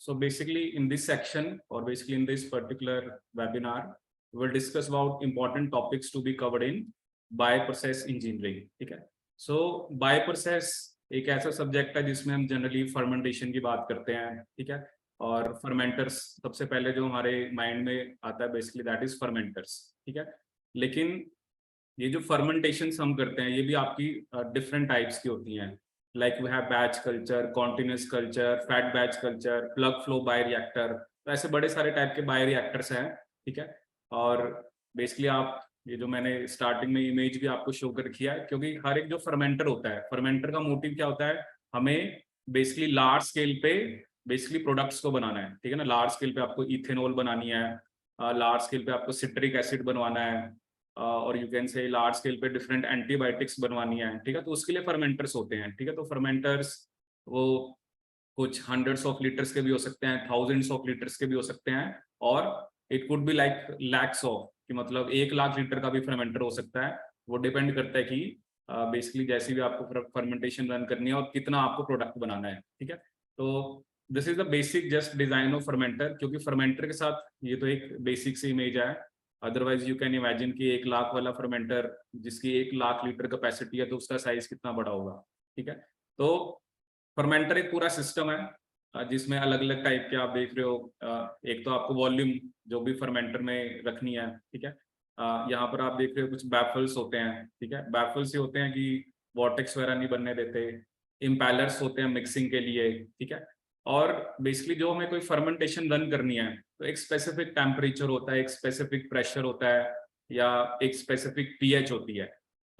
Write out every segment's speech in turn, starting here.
So basically in this section, or basically in this particular webinar, we'll discuss about important topics to be covered in bioprocess engineering. ठीक है. So bioprocess एक ऐसा subject है जिसमें हम generally fermentation की बात करते हैं. ठीक है. और फर्मेंटर्स सबसे पहले जो हमारे माइंड में आता है बेसिकली दैट इज फर्मेंटर्स. ठीक है. लेकिन ये जो फर्मेंटेशन हम करते हैं ये भी आपकी डिफरेंट टाइप्स की होती हैं. Like we have batch culture, continuous culture, fed batch culture, plug flow bioreactor. तो ऐसे बड़े सारे टाइप के बायोरिएक्टर्स हैं. ठीक है. और बेसिकली आप ये जो मैंने स्टार्टिंग में इमेज भी आपको शो कर रखी है, क्योंकि हर एक जो फर्मेंटर होता है, फर्मेंटर का मोटिव क्या होता है, हमें बेसिकली लार्ज स्केल पे बेसिकली प्रोडक्ट्स को बनाना है. ठीक है ना. लार्ज स्केल पे आपको इथेनॉल बनानी है, लार्ज स्केल पे आपको सिट्रिक एसिड बनवाना है, और you can say large scale पे डिफरेंट एंटीबायोटिक्स बनवानी है. ठीक है. तो उसके लिए फर्मेंटर्स होते हैं. ठीक है. तो फर्मेंटर्स वो कुछ हंड्रेड्स ऑफ लीटर्स के भी हो सकते हैं, थाउजेंड्स ऑफ लीटर्स के भी हो सकते हैं, और it could be like lakhs of, कि मतलब 1 लाख लीटर का भी फर्मेंटर हो सकता है. वो डिपेंड करता है कि बेसिकली जैसी भी आपको फर्मेंटेशन रन करनी है और कितना आपको प्रोडक्ट बनाना है. ठीक है. तो this is the basic just design of fermenter, क्योंकि फर्मेंटर के साथ ये तो एक बेसिक सी इमेज है. अदरवाइज यू कैन इमेजिन कि 1 लाख वाला फर्मेंटर जिसकी 1 लाख लीटर कैपेसिटी है तो उसका साइज कितना बड़ा होगा. ठीक है. तो फर्मेंटर एक पूरा सिस्टम है जिसमें अलग अलग टाइप के आप देख रहे हो. एक तो आपको वॉल्यूम जो भी फर्मेंटर में रखनी है. ठीक है. यहाँ पर आप देख रहे हो कुछ बैफल्स होते हैं. ठीक है. बैफल्स ये होते हैं कि वॉर्टेक्स वगैरह नहीं बनने देते. इम्पैलर्स होते हैं मिक्सिंग के लिए. ठीक है. और बेसिकली जो हमें कोई फर्मेंटेशन रन करनी है तो एक स्पेसिफिक टेम्परेचर होता है, एक स्पेसिफिक प्रेशर होता है, या एक स्पेसिफिक पीएच होती है.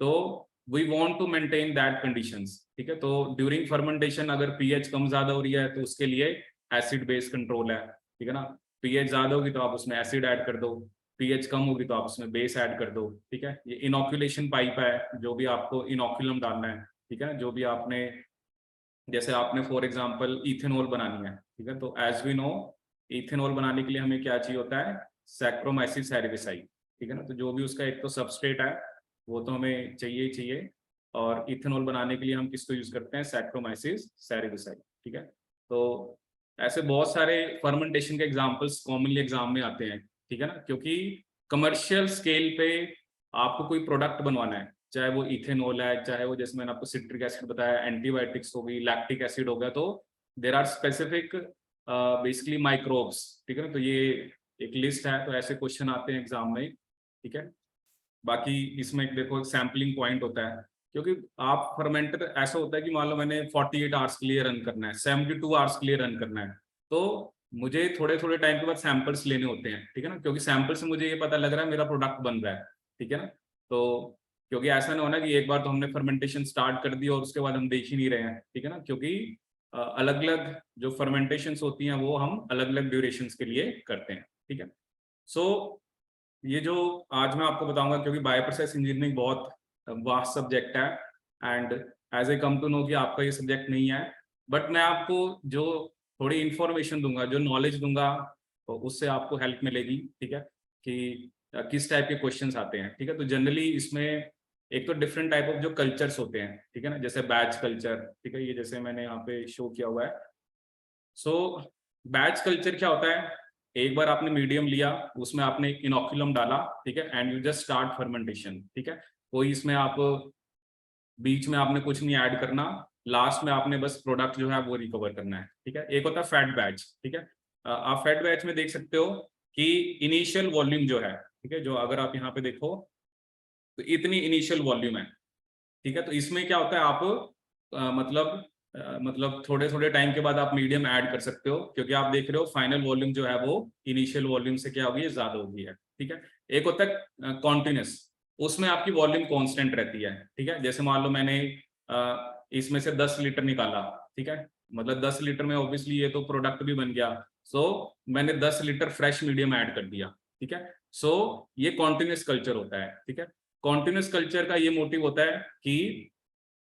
तो we want to maintain that conditions. ठीक है. तो ड्यूरिंग फर्मेंटेशन अगर पीएच कम ज्यादा हो रही है तो उसके लिए एसिड बेस कंट्रोल है. ठीक है ना. पीएच ज्यादा होगी तो आप उसमें एसिड ऐड कर दो, पीएच कम होगी तो आप उसमें बेस ऐड कर दो. ठीक है. ये इनोक्यूलेशन पाइप है, जो भी आपको इनोक्यूलम डालना है. ठीक है. जो भी आपने, जैसे आपने फॉर एग्जांपल इथेनॉल बनानी है. ठीक है. तो एज वी नो इथेनॉल बनाने के लिए हमें क्या चाहिए होता है, सैक्रोमाइसिस सेरेविसाई. ठीक है ना. तो जो भी उसका एक तो सबस्ट्रेट है वो तो हमें चाहिए ही चाहिए, और इथेनॉल बनाने के लिए हम किसको यूज करते हैं, सैक्रोमाइसिस सेरेविसाई. ठीक है. तो ऐसे बहुत सारे फर्मेंटेशन के एग्जांपल्स कॉमनली एग्जाम में आते हैं. ठीक है ना. क्योंकि कमर्शियल स्केल पे आपको कोई प्रोडक्ट बनवाना है, चाहे वो इथेनॉल है, चाहे वो जैसे मैंने आपको सिट्रिक एसिड बताया, एंटीबायोटिक्स हो गई, लैक्टिक एसिड हो गया, तो there are specific basically microbes. ठीक है ना. तो ये एक लिस्ट है, तो ऐसे क्वेश्चन आते हैं एग्जाम में. ठीक है. बाकी इसमें देखो एक सैम्पलिंग पॉइंट होता है, क्योंकि आप फर्मेंटर ऐसा होता है कि मान लो मैंने 48 आवर्स के लिए रन करना है, 72 आवर्स के लिए रन करना है, तो मुझे थोड़े थोड़े टाइम के बाद सैंपल्स लेने होते हैं. ठीक है ना. क्योंकि सैंपल से मुझे ये पता लग रहा है मेरा प्रोडक्ट बन रहा है. ठीक है ना. तो क्योंकि ऐसा ना होना कि एक बार तो हमने फर्मेंटेशन स्टार्ट कर दी और उसके बाद हम देख ही नहीं रहे हैं. ठीक है ना. क्योंकि अलग अलग जो फर्मेंटेशन होती हैं वो हम अलग अलग ड्यूरेशन के लिए करते हैं. ठीक है. सो ये जो आज मैं आपको बताऊंगा, क्योंकि बायोप्रोसेस इंजीनियरिंग बहुत वास्ट सब्जेक्ट है, and as a come to know कि आपका ये सब्जेक्ट नहीं है, बट मैं आपको जो थोड़ी इंफॉर्मेशन दूंगा, जो नॉलेज दूंगा, तो उससे आपको हेल्प मिलेगी. ठीक है. कि किस टाइप के क्वेश्चंस आते हैं. ठीक है. तो जनरली इसमें एक तो डिफरेंट टाइप ऑफ जो कल्चर्स होते हैं. ठीक है ना. जैसे बैच कल्चर. ठीक है. ये जैसे मैंने यहाँ पे शो किया हुआ है. सो बैच कल्चर क्या होता है, एक बार आपने मीडियम लिया, उसमें आपने इनोक्यूलम डाला. ठीक है. And you just start fermentation. ठीक है. कोई इसमें आप बीच में आपने कुछ नहीं ऐड करना, लास्ट में आपने बस प्रोडक्ट जो है वो रिकवर करना है. ठीक है. एक होता है फैट बैच. ठीक है. आप फैट बैच में देख सकते हो कि इनिशियल वॉल्यूम जो है, ठीक है, जो अगर आप यहाँ पे देखो तो इतनी इनिशियल वॉल्यूम है. ठीक है. तो इसमें क्या होता है, आप मतलब थोड़े थोड़े टाइम के बाद आप मीडियम ऐड कर सकते हो, क्योंकि आप देख रहे हो फाइनल वॉल्यूम जो है वो इनिशियल वॉल्यूम से क्या होगी, ज्यादा होगी है. ठीक है. एक होता है कॉन्टिन्यूस, उसमें आपकी वॉल्यूम कांस्टेंट रहती है. ठीक है. जैसे मान लो मैंने इसमें से 10 लीटर निकाला. ठीक है. मतलब 10 लीटर में ऑब्वियसली ये तो प्रोडक्ट भी बन गया, सो मैंने 10 लीटर फ्रेश मीडियम ऐड कर दिया. ठीक है. सो ये कॉन्टिन्यूस कल्चर होता है. ठीक है. कॉन्टिन्यूस कल्चर का ये मोटिव होता है कि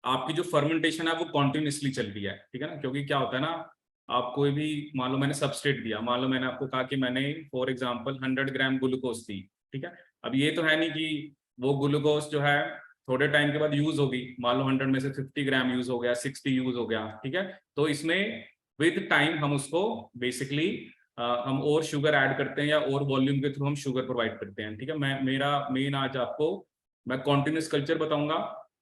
आपकी जो फर्मेंटेशन है वो कॉन्टिन्यूसली चल रही है. ठीक है ना. क्योंकि क्या होता है ना, आप कोई भी, मान लो मैंने सबस्ट्रेट दिया, मान लो मैंने आपको कहा कि मैंने फॉर एग्जांपल 100 ग्राम ग्लूकोज दी. ठीक है. अब ये तो है नहीं कि वो ग्लूकोज जो है थोड़े टाइम के बाद यूज होगी, मान लो 100 में से 50 ग्राम यूज हो गया, 60 यूज हो गया. ठीक है. तो इसमें विद टाइम हम उसको बेसिकली हम और शुगर ऐड करते हैं या और वॉल्यूम के थ्रू हम शुगर प्रोवाइड करते हैं। ठीक है, मेरा मेन आज आपको मैं कॉन्टिन्यूस कल्चर बताऊंगा,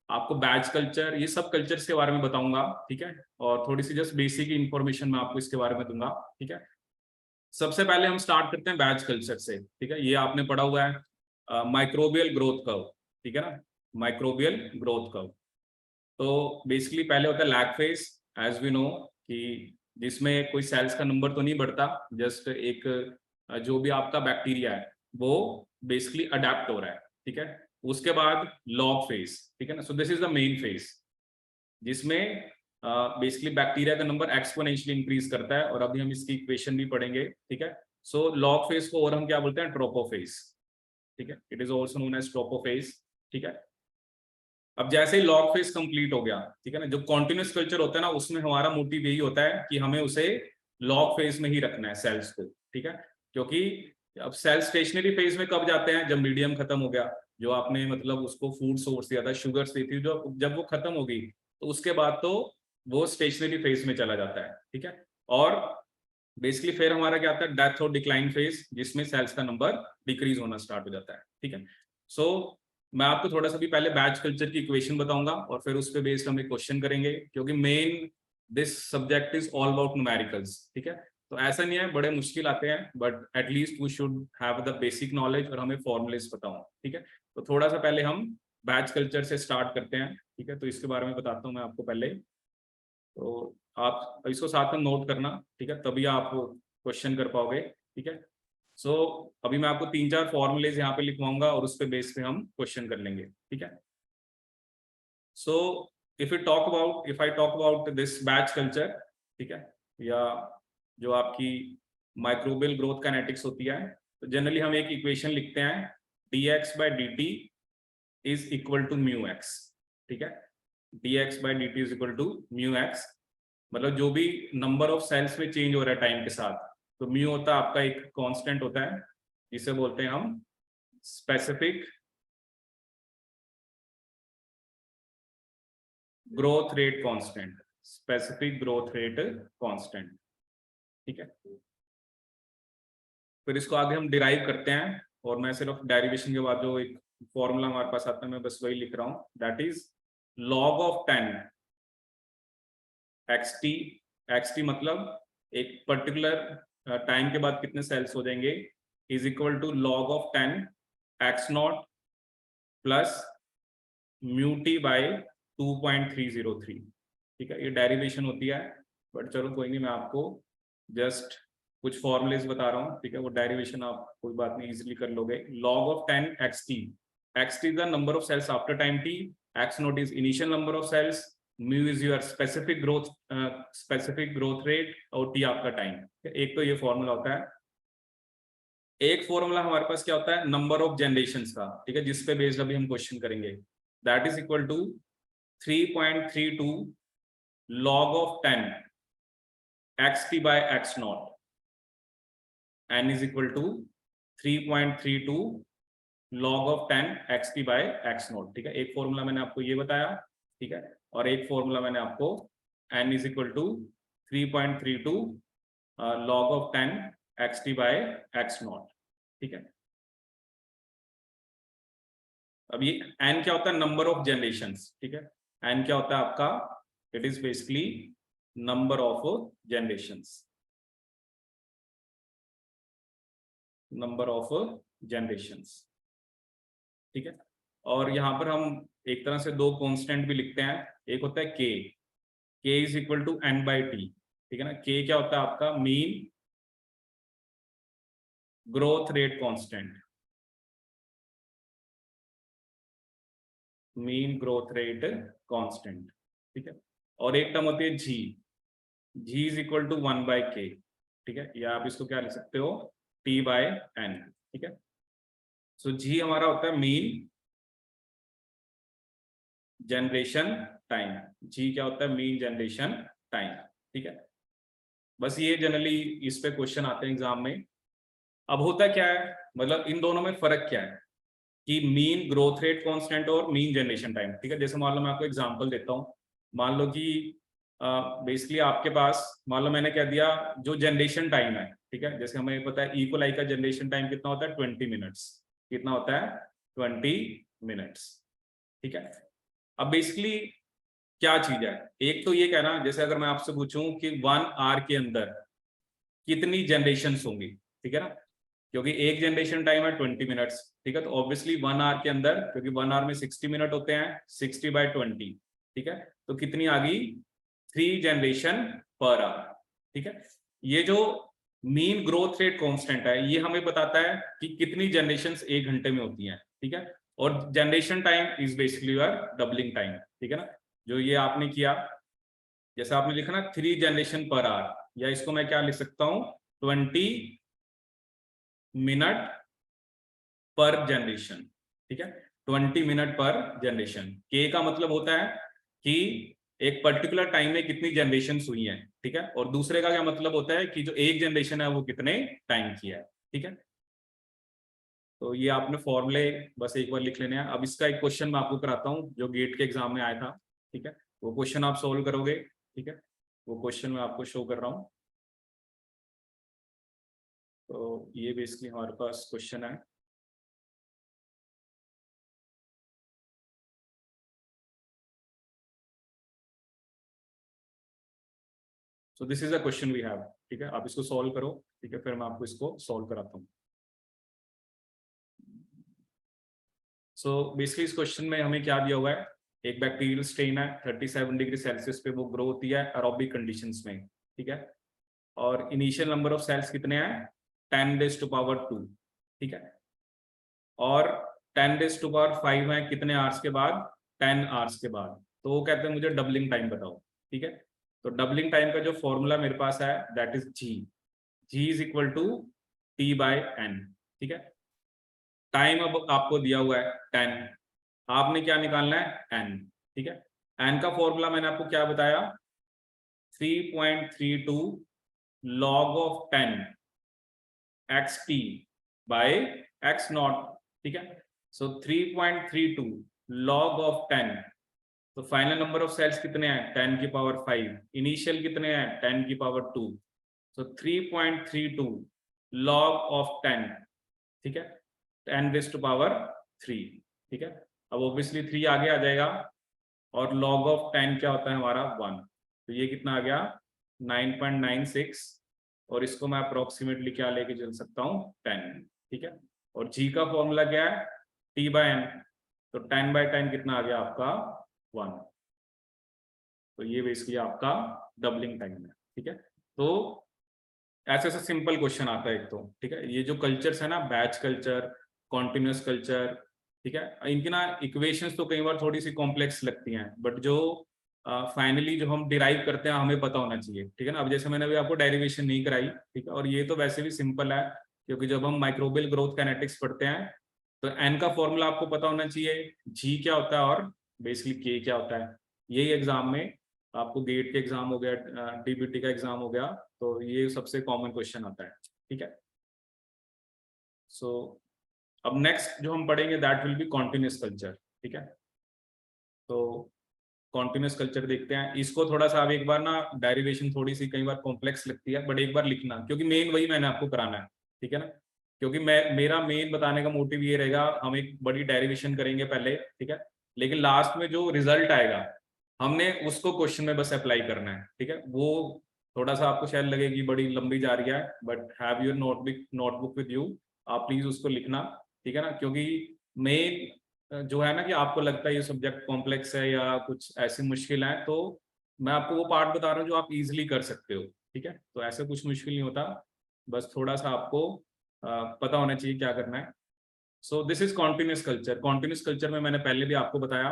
आपको बैच कल्चर, ये सब कल्चर्स के बारे में बताऊंगा। ठीक है, और थोड़ी सी जस्ट बेसिक इंफॉर्मेशन मैं आपको इसके बारे में दूंगा। ठीक है, सबसे पहले हम स्टार्ट करते हैं बैच कल्चर से। ठीक है, ये आपने पढ़ा हुआ है माइक्रोबियल ग्रोथ कर्व। ठीक है ना, माइक्रोबियल ग्रोथ कर्व। तो बेसिकली पहले होता है lag phase, as we know, कि जिसमें कोई सेल्स का नंबर तो नहीं बढ़ता, जस्ट एक जो भी आपका बैक्टीरिया है वो बेसिकली अडेप्ट हो रहा है। ठीक है, उसके बाद लॉग फेज। ठीक है ना, सो this is the main phase जिसमें बेसिकली बैक्टीरिया का नंबर एक्सपोनेंशियली इंक्रीज करता है, और अभी हम इसकी इक्वेशन भी पढ़ेंगे। ठीक है, सो लॉग फेज को और हम क्या बोलते हैं, ट्रोपोफेज। ठीक है, it is also known as trophophase. ठीक है, अब जैसे ही लॉग फेज कंप्लीट हो गया, ठीक है ना, जो कॉन्टिन्यूस कल्चर होता है ना, उसमें हमारा मोटिव यही होता है कि हमें उसे लॉग फेज में ही रखना है सेल्स को। ठीक है, क्योंकि अब सेल स्टेशनरी फेज में कब जाते हैं, जब मीडियम खत्म हो गया, जो आपने मतलब उसको फूड सोर्स दिया था, शुगर दी थी, जो जब वो खत्म हो गई तो उसके बाद तो वो स्टेशनरी फेज में चला जाता है। ठीक है, और बेसिकली फिर हमारा क्या आता है, डेथ और डिक्लाइन फेज, जिसमें सेल्स का नंबर डिक्रीज होना स्टार्ट हो जाता है। ठीक है, सो मैं आपको थोड़ा सा भी पहले बैच कल्चर की इक्वेशन बताऊंगा और फिर उस पे बेस्ड हम एक क्वेश्चन करेंगे, क्योंकि main this subject is all about numericals. ठीक है, तो ऐसा नहीं है बड़े मुश्किल आते हैं, but at least we should have the basic knowledge और हमें फॉर्मुलेस पता हो। ठीक है, तो थोड़ा सा पहले हम बैच कल्चर से स्टार्ट करते हैं। ठीक है, तो इसके बारे में बताता हूँ मैं आपको पहले, तो आप इसको साथ में नोट करना। ठीक है, तभी आप क्वेश्चन कर पाओगे। ठीक है, सो अभी मैं आपको 3-4 फॉर्मूलेज यहाँ पे लिखवाऊंगा और उस पे बेस पे हम क्वेश्चन कर लेंगे। ठीक है, so if I talk about this batch culture, ठीक है, या जो आपकी माइक्रोबियल ग्रोथ काइनेटिक्स होती है, तो जनरली हम एक इक्वेशन लिखते हैं, dx/dt is equal to mu x. ठीक है, dx/dt is equal to mu x, मतलब जो भी नंबर ऑफ सेल्स में चेंज हो रहा है टाइम के साथ, तो म्यू होता है आपका एक कांस्टेंट होता है, जिसे बोलते हैं हम specific growth rate constant. Specific growth rate constant. ठीक है, फिर इसको आगे हम डिराइव करते हैं, और मैं सिर्फ डेरिवेशन के बाद जो एक फॉर्मूला हमारे पास आता है मैं बस वही लिख रहा हूं, that is log of 10 xt। xt मतलब एक पर्टिकुलर टाइम के बाद कितने सेल्स हो जाएंगे, is equal to log of 10 x0 plus mu t by 2.303। ठीक है, ये डेरिवेशन होती है, बट चलो कोई नहीं, मैं आपको जस्ट कुछ फॉर्मुलेज बता रहा हूँ। ठीक है, वो डेरिवेशन आप कोई बात नहीं इजीली कर लोगे। log of 10 xt, xt is the number of cells after time t, x naught is initial number of cells, mu is your specific growth rate, और t आपका टाइम। एक तो ये फॉर्मूला होता है। एक फॉर्मूला हमारे पास क्या होता है, नंबर ऑफ जनरेशंस का। ठीक है, जिसपे बेस्ड अभी हम क्वेश्चन करेंगे, that is equal to 3.32 log of 10 xt by x naught, n is equal to 3.32 log of 10 xt by x naught। ठीक है, एक फॉर्मूला मैंने आपको ये बताया। ठीक है, और एक फॉर्मूला मैंने आपको n is equal to 3.32 log of 10 xt by x naught। ठीक है, अब ये n क्या होता है, नंबर ऑफ जनरेशंस। ठीक है, n क्या होता है आपका, it is basically number of generations, number of generations. ठीक है, और यहाँ पर हम एक तरह से दो कांस्टेंट भी लिखते हैं, एक होता है k is equal to n/t। ठीक है ना, k क्या होता है आपका, mean growth rate constant, mean growth rate constant. ठीक है, और एक टर्म होती है g is equal to 1/k। ठीक है, या आप इसको क्या लिख सकते हो, t/n। ठीक है, सो g हमारा होता है मीन जनरेशन टाइम। जी क्या होता है, मीन जनरेशन टाइम। ठीक है, बस ये जनरली इस पे क्वेश्चन आते हैं एग्जाम में। अब होता क्या है, मतलब इन दोनों में फर्क क्या है, कि मीन ग्रोथ रेट कांस्टेंट और मीन जनरेशन टाइम। ठीक है, जैसे मान लो मैं आपको एग्जांपल देता हूँ, मान लो कि बेसिकली आपके पास मान लो मैंने क्या दिया, जो जनरेशन टाइम है, ठीक है, जैसे हमें पता है इक्वल आई का जनरेशन टाइम कितना होता है 20 मिनट्स, कितना होता है 20 मिनट्स, ठीक है। अब बेसिकली क्या चीज है, एक तो ये कहना, जैसे अगर मैं आपसे पूछूं कि 1 आवर के अंदर कितनी जनरेशन होंगी, ठीक है ना, क्योंकि एक जनरेशन टाइम है 20 मिनट्स, ठीक है, तो ऑब्वियसली 1 आवर के अंदर, क्योंकि 1 आवर में 60 मिनट होते हैं, 60/20, ठीक है, तो कितनी आ गई 3 जनरेशन पर आवर, ठीक है। ये जो मीन ग्रोथ रेट कांस्टेंट है, ये हमें बताता है कि कितनी जनरेशंस एक घंटे में होती हैं, ठीक है, और generation time is basically your doubling time, ठीक है ना। जो ये आपने किया, जैसे आपने लिखा ना 3 जनरेशन पर आवर, या इसको मैं क्या लिख सकता हूं 20 मिनट पर जनरेशन, ठीक है, 20 मिनट पर जनरेशन। के का मतलब होता है कि एक पर्टिकुलर टाइम में कितनी जनरेशन हुई है, ठीक है, और दूसरे का क्या मतलब होता है कि जो एक जनरेशन है वो कितने टाइम की है, ठीक है। तो ये आपने फॉर्मूले बस एक बार लिख लेने हैं। अब इसका एक क्वेश्चन मैं आपको कराता हूँ जो गेट के एग्जाम में आया था, ठीक है, वो क्वेश्चन आप सोल्व करोगे, ठीक है, वो क्वेश्चन मैं आपको शो कर रहा हूँ। तो ये बेसिकली हमारे पास क्वेश्चन है। So this is a question we have, ठीक है, आप इसको सॉल्व करो, ठीक है, फिर मैं आपको इसको सॉल्व कराता हूँ। सो बेसिकली इस क्वेश्चन में हमें क्या दिया हुआ है, एक बैक्टीरियल स्ट्रेन है 37 डिग्री सेल्सियस पे वो ग्रो होती है एरोबिक कंडीशंस में, ठीक है, और इनिशियल नंबर ऑफ सेल्स कितने हैं 10⁻², ठीक है, और 10⁻5 है कितने आवर्स के बाद 10 आवर्स के बाद, तो वो कहते हैं मुझे डबलिंग टाइम बताओ, ठीक है। तो डबलिंग टाइम का जो फॉर्मूला मेरे पास है that is g is equal to T/N, ठीक है। टाइम अब आपको दिया हुआ है 10, आपने क्या निकालना है n, ठीक है। n का फॉर्मूला मैंने आपको क्या बताया 3.32 log of 10 xt by x naught, ठीक है। सो 3.32 log of 10, तो फाइनल नंबर ऑफ सेल्स कितने हैं 10 की पावर 5, इनिशियल कितने हैं 10 की पावर 2, सो 3.32 log of 10, ठीक है, 10⁻3, ठीक है। अब ऑब्वियसली 3 आगे आ जाएगा और log of 10 क्या होता है हमारा 1, तो ये कितना आ गया 9.96, और इसको मैं अप्रोक्सीमेटली क्या लेके चल सकता हूँ 10, ठीक है। और जी का फॉर्मूला क्या है T/N, तो 10/10 कितना आ गया आपका 1, तो ये बेसिकली आपका डबलिंग टाइम है, ठीक है। तो ऐसे ऐसे सिंपल क्वेश्चन आता है एक तो, ठीक है, ये जो कल्चर्स है ना बैच कल्चर, कॉन्टिन्यूस कल्चर, ठीक है, इनकी ना इक्वेशंस तो कई बार थोड़ी सी कॉम्प्लेक्स लगती हैं, बट जो फाइनली जो हम डिराइव करते हैं हमें पता होना चाहिए, ठीक है ना। अब जैसे मैंने अभी आपको डेरिवेशन नहीं कराई, ठीक है, और ये तो वैसे भी सिंपल है, क्योंकि जब हम माइक्रोबियल ग्रोथ काइनेटिक्स पढ़ते हैं तो एन का फॉर्मूला आपको पता होना चाहिए, जी क्या होता है और बेसिकली के क्या होता है। यही एग्जाम में आपको गेट के एग्जाम हो गया, डीबीटी का एग्जाम हो गया, तो ये सबसे कॉमन क्वेश्चन आता है, ठीक है। सो अब नेक्स्ट जो हम पढ़ेंगे that will be continuous culture, ठीक है। तो कॉन्टिन्यूस कल्चर देखते हैं, इसको थोड़ा सा अब एक बार ना डेरिवेशन थोड़ी सी कई बार कॉम्प्लेक्स लगती है, बट एक बार लिखना, क्योंकि मेन वही मैंने आपको कराना है, ठीक है ना। क्योंकि मेरा मेन बताने का मोटिव ये रहेगा, हम एक बड़ी डेरिवेशन करेंगे पहले, ठीक है, लेकिन लास्ट में जो रिजल्ट आएगा हमने उसको क्वेश्चन में बस अप्लाई करना है, ठीक है। वो थोड़ा सा आपको शायद लगेगी बड़ी लंबी जा रही है, but have your notebook with you, आप प्लीज उसको लिखना, ठीक है ना, क्योंकि मेन जो है ना कि आपको लगता है ये सब्जेक्ट कॉम्प्लेक्स है या कुछ ऐसी मुश्किल है, तो मैं आपको वो पार्ट बता रहा हूँ जो आप इजीली कर सकते हो, ठीक है। तो ऐसा कुछ मुश्किल नहीं होता, बस थोड़ा सा आपको पता होना चाहिए क्या करना है। So this is continuous culture. Continuous culture में मैंने पहले भी आपको बताया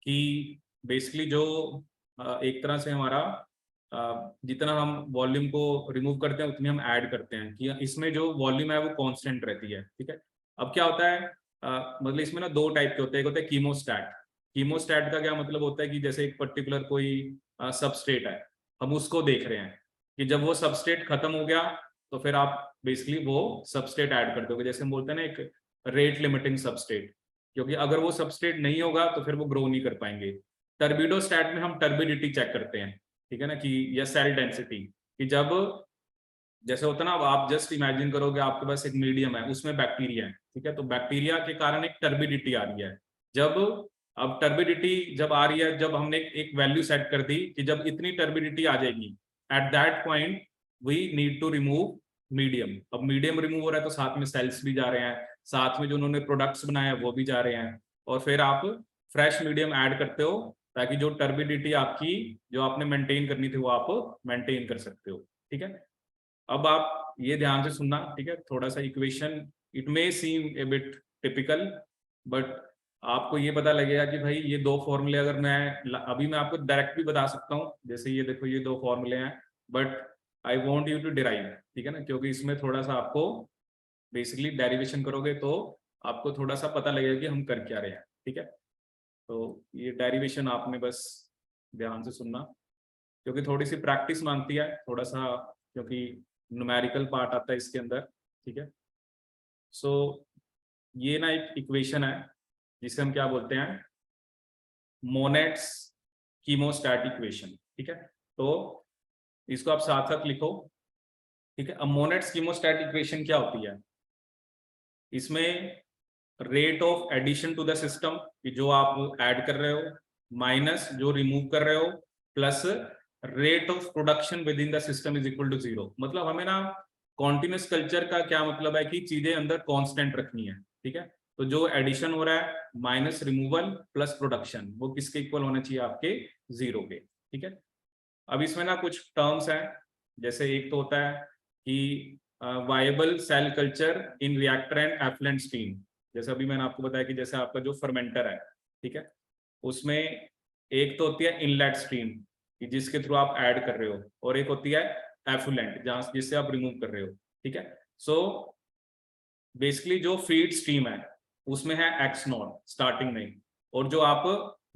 कि बेसिकली जो एक तरह से हमारा जितना हम वॉल्यूम को रिमूव करते हैं उतनी हम ऐड करते हैं, कि इसमें जो वॉल्यूम है वो कांस्टेंट रहती है, ठीक है। अब क्या होता है मतलब इसमें ना दो टाइप के होते हैं, एक होता है कीमोस्टैट। कीमोस्टैट का क्या मतलब होता है कि जैसे एक पर्टिकुलर कोई सबस्ट्रेट है, हम उसको देख रहे हैं कि जब वो सबस्ट्रेट खत्म हो गया तो फिर आप बेसिकली वो सबस्ट्रेट ऐड कर दोगे, जैसे हम बोलते हैं ना एक रेट लिमिटिंग सबस्ट्रेट, क्योंकि अगर वो सबस्ट्रेट नहीं होगा तो फिर वो ग्रो नहीं कर पाएंगे। टर्बिडोस्टैट में हम टर्बिडिटी चेक करते हैं, ठीक है ना, कि या सेल डेंसिटी, कि जब जैसे होता है ना, अब आप जस्ट इमेजिन करोगे आपके पास एक मीडियम है, उसमें बैक्टीरिया है, ठीक है, तो बैक्टीरिया के कारण एक टर्बिडिटी आ रही है। जब अब टर्बिडिटी जब आ रही है, जब हमने एक वैल्यू सेट कर दी कि जब इतनी टर्बिडिटी आ जाएगी, at that point we need to remove medium. अब मीडियम रिमूव हो रहा है तो साथ में सेल्स भी जा रहे हैं, साथ में जो उन्होंने प्रोडक्ट्स बनाए हैं वो भी जा रहे हैं, और फिर आप फ्रेश मीडियम ऐड करते हो ताकि जो टर्बिडिटी आपकी जो आपने मेंटेन करनी थी वो आप मेंटेन कर सकते हो। ठीक है, अब आप ये ध्यान से सुनना, ठीक है, थोड़ा सा equation it may seem a bit typical, but आपको ये पता लगेगा कि भाई ये दो फॉर्मूले अगर अभी मैं आपको डायरेक्ट भी बता सकता हूँ, जैसे ये देखो ये दो फॉर्मूले हैं, but I want you to derive, ठीक है ना, क्योंकि इसमें थोड़ा सा आपको बेसिकली डेरिवेशन करोगे तो आपको थोड़ा सा पता लगेगा कि हम कर क्या रहे हैं। ठीक है, तो ये डेरिवेशन आपने बस ध्यान से सुनना, क्योंकि थोड़ी सी प्रैक्टिस मांगती है थोड़ा सा, क्योंकि न्यूमेरिकल पार्ट आता है इसके अंदर। ठीक है, सो ये ना एक इक्वेशन है जिसे हम क्या बोलते हैं, मोनेट्स कीमोस्टैट इक्वेशन। ठीक है, तो इसको आप साथ साथ लिखो। ठीक है, अब मोनेट्स कीमोस्टैट इक्वेशन क्या होती है, इसमें rate of addition to the system, कि जो आप ऐड कर रहे हो, माइनस जो रिमूव कर रहे हो, plus rate of production within the system is equal to 0। मतलब हमें ना कॉन्टिन्यूस कल्चर का क्या मतलब है कि चीजें अंदर कांस्टेंट रखनी है। ठीक है, तो जो एडिशन हो रहा है माइनस रिमूवल प्लस प्रोडक्शन, वो किसके इक्वल होना चाहिए, आपके 0 के। ठीक है, अब इसमें ना कुछ टर्म्स हैं, जैसे एक तो होता है कि viable cell culture in reactor and effluent stream. जैसे अभी मैंने आपको बताया कि जैसे आपका जो फर्मेंटर है, ठीक है, उसमें एक तो होती है इनलेट स्ट्रीम कि जिसके थ्रू आप ऐड कर रहे हो, और एक होती है एफ्लुएंट जहां जिससे आप रिमूव कर रहे हो। ठीक है, सो बेसिकली जो फीड स्ट्रीम है उसमें है एक्स नॉट स्टार्टिंग में, और जो आप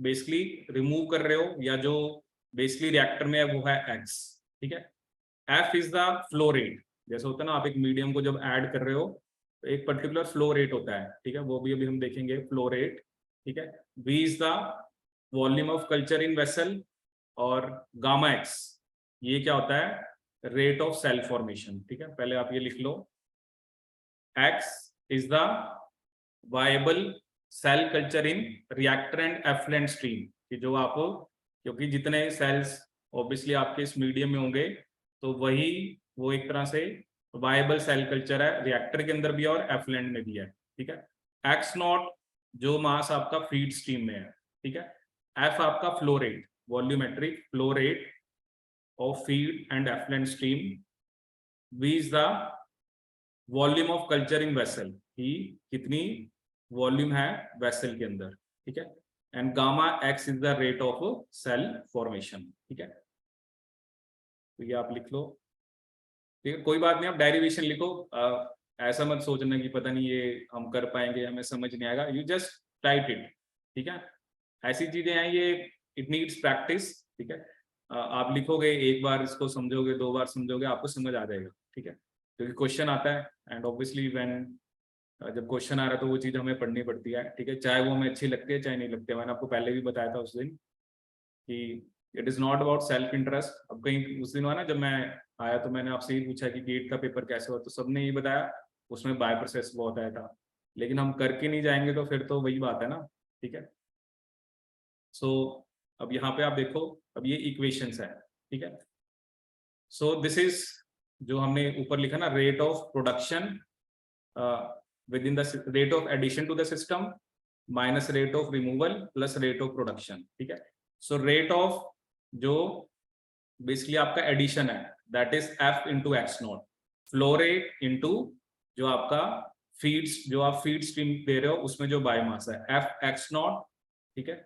बेसिकली रिमूव कर रहे हो या जो बेसिकली रिएक्टर में है वो है एक्स। ठीक है, F is the flow rate, जैसे होता है ना आप एक मीडियम को जब ऐड कर रहे हो तो एक पर्टिकुलर फ्लो रेट होता है। ठीक है, वो भी अभी हम देखेंगे फ्लो रेट। ठीक है, V is the volume of culture in vessel, और गामा एक्स ये क्या होता है, रेट ऑफ सेल फॉर्मेशन। ठीक है, पहले आप ये लिख लो, X is the viable cell culture in reactor and effluent stream, कि जो आप, क्योंकि जितने सेल्स ऑब्वियसली आपके इस मीडियम में होंगे तो वही वो एक तरह से वायबल सेल कल्चर है, रिएक्टर के अंदर भी है और एफ्लुएंट में भी है। ठीक है, एक्स नॉट जो मास आपका फीड स्ट्रीम में है। ठीक है, एफ आपका flow rate, volumetric flow rate of feed and effluent stream, V is the volume of culture in vessel, कि कितनी वॉल्यूम है वेसल के अंदर। ठीक है, and gamma x is the rate of cell formation. ठीक है, तो ये आप लिख लो। ठीक है, कोई बात नहीं, आप डेरिवेशन लिखो, ऐसा मत सोचना कि पता नहीं ये हम कर पाएंगे, हमें समझ नहीं आएगा, यू जस्ट राइट इट। ठीक है, ऐसी चीजें हैं ये, इट नीड्स प्रैक्टिस। ठीक है, आप लिखोगे, एक बार इसको समझोगे, दो बार समझोगे, आपको समझ आ जाएगा। ठीक है, क्योंकि क्वेश्चन आता है, एंड ऑब्वियसली व्हेन जब क्वेश्चन आ रहा है तो वो चीज़ हमें पढ़नी पड़ती है। ठीक है, चाहे वो हमें अच्छी लगती है चाहे नहीं लगती है। मैंने आपको पहले भी बताया था उस दिन कि it is not about self interest. अब कहीं उस दिन हुआ ना जब मैं आया तो मैंने आपसे ही पूछा कि गेट का पेपर कैसे हुआ, तो सबने ये बताया उसमें बाय प्रोसेस बहुत आया था, लेकिन हम करके नहीं जाएंगे तो फिर तो वही बात है ना। ठीक है, सो अब यहाँ पे आप देखो, अब ये इक्वेशंस है। ठीक है, सो दिस इज जो हमने ऊपर लिखा ना, rate of production within the rate of addition to the system minus rate of removal plus rate of production। ठीक है, so rate of जो बेसिकली आपका एडिशन है that is F into x not, flow rate into जो आपका feeds जो आप feed stream दे रहे हो उसमें जो बायोमास है एफ एक्स नॉट। ठीक है,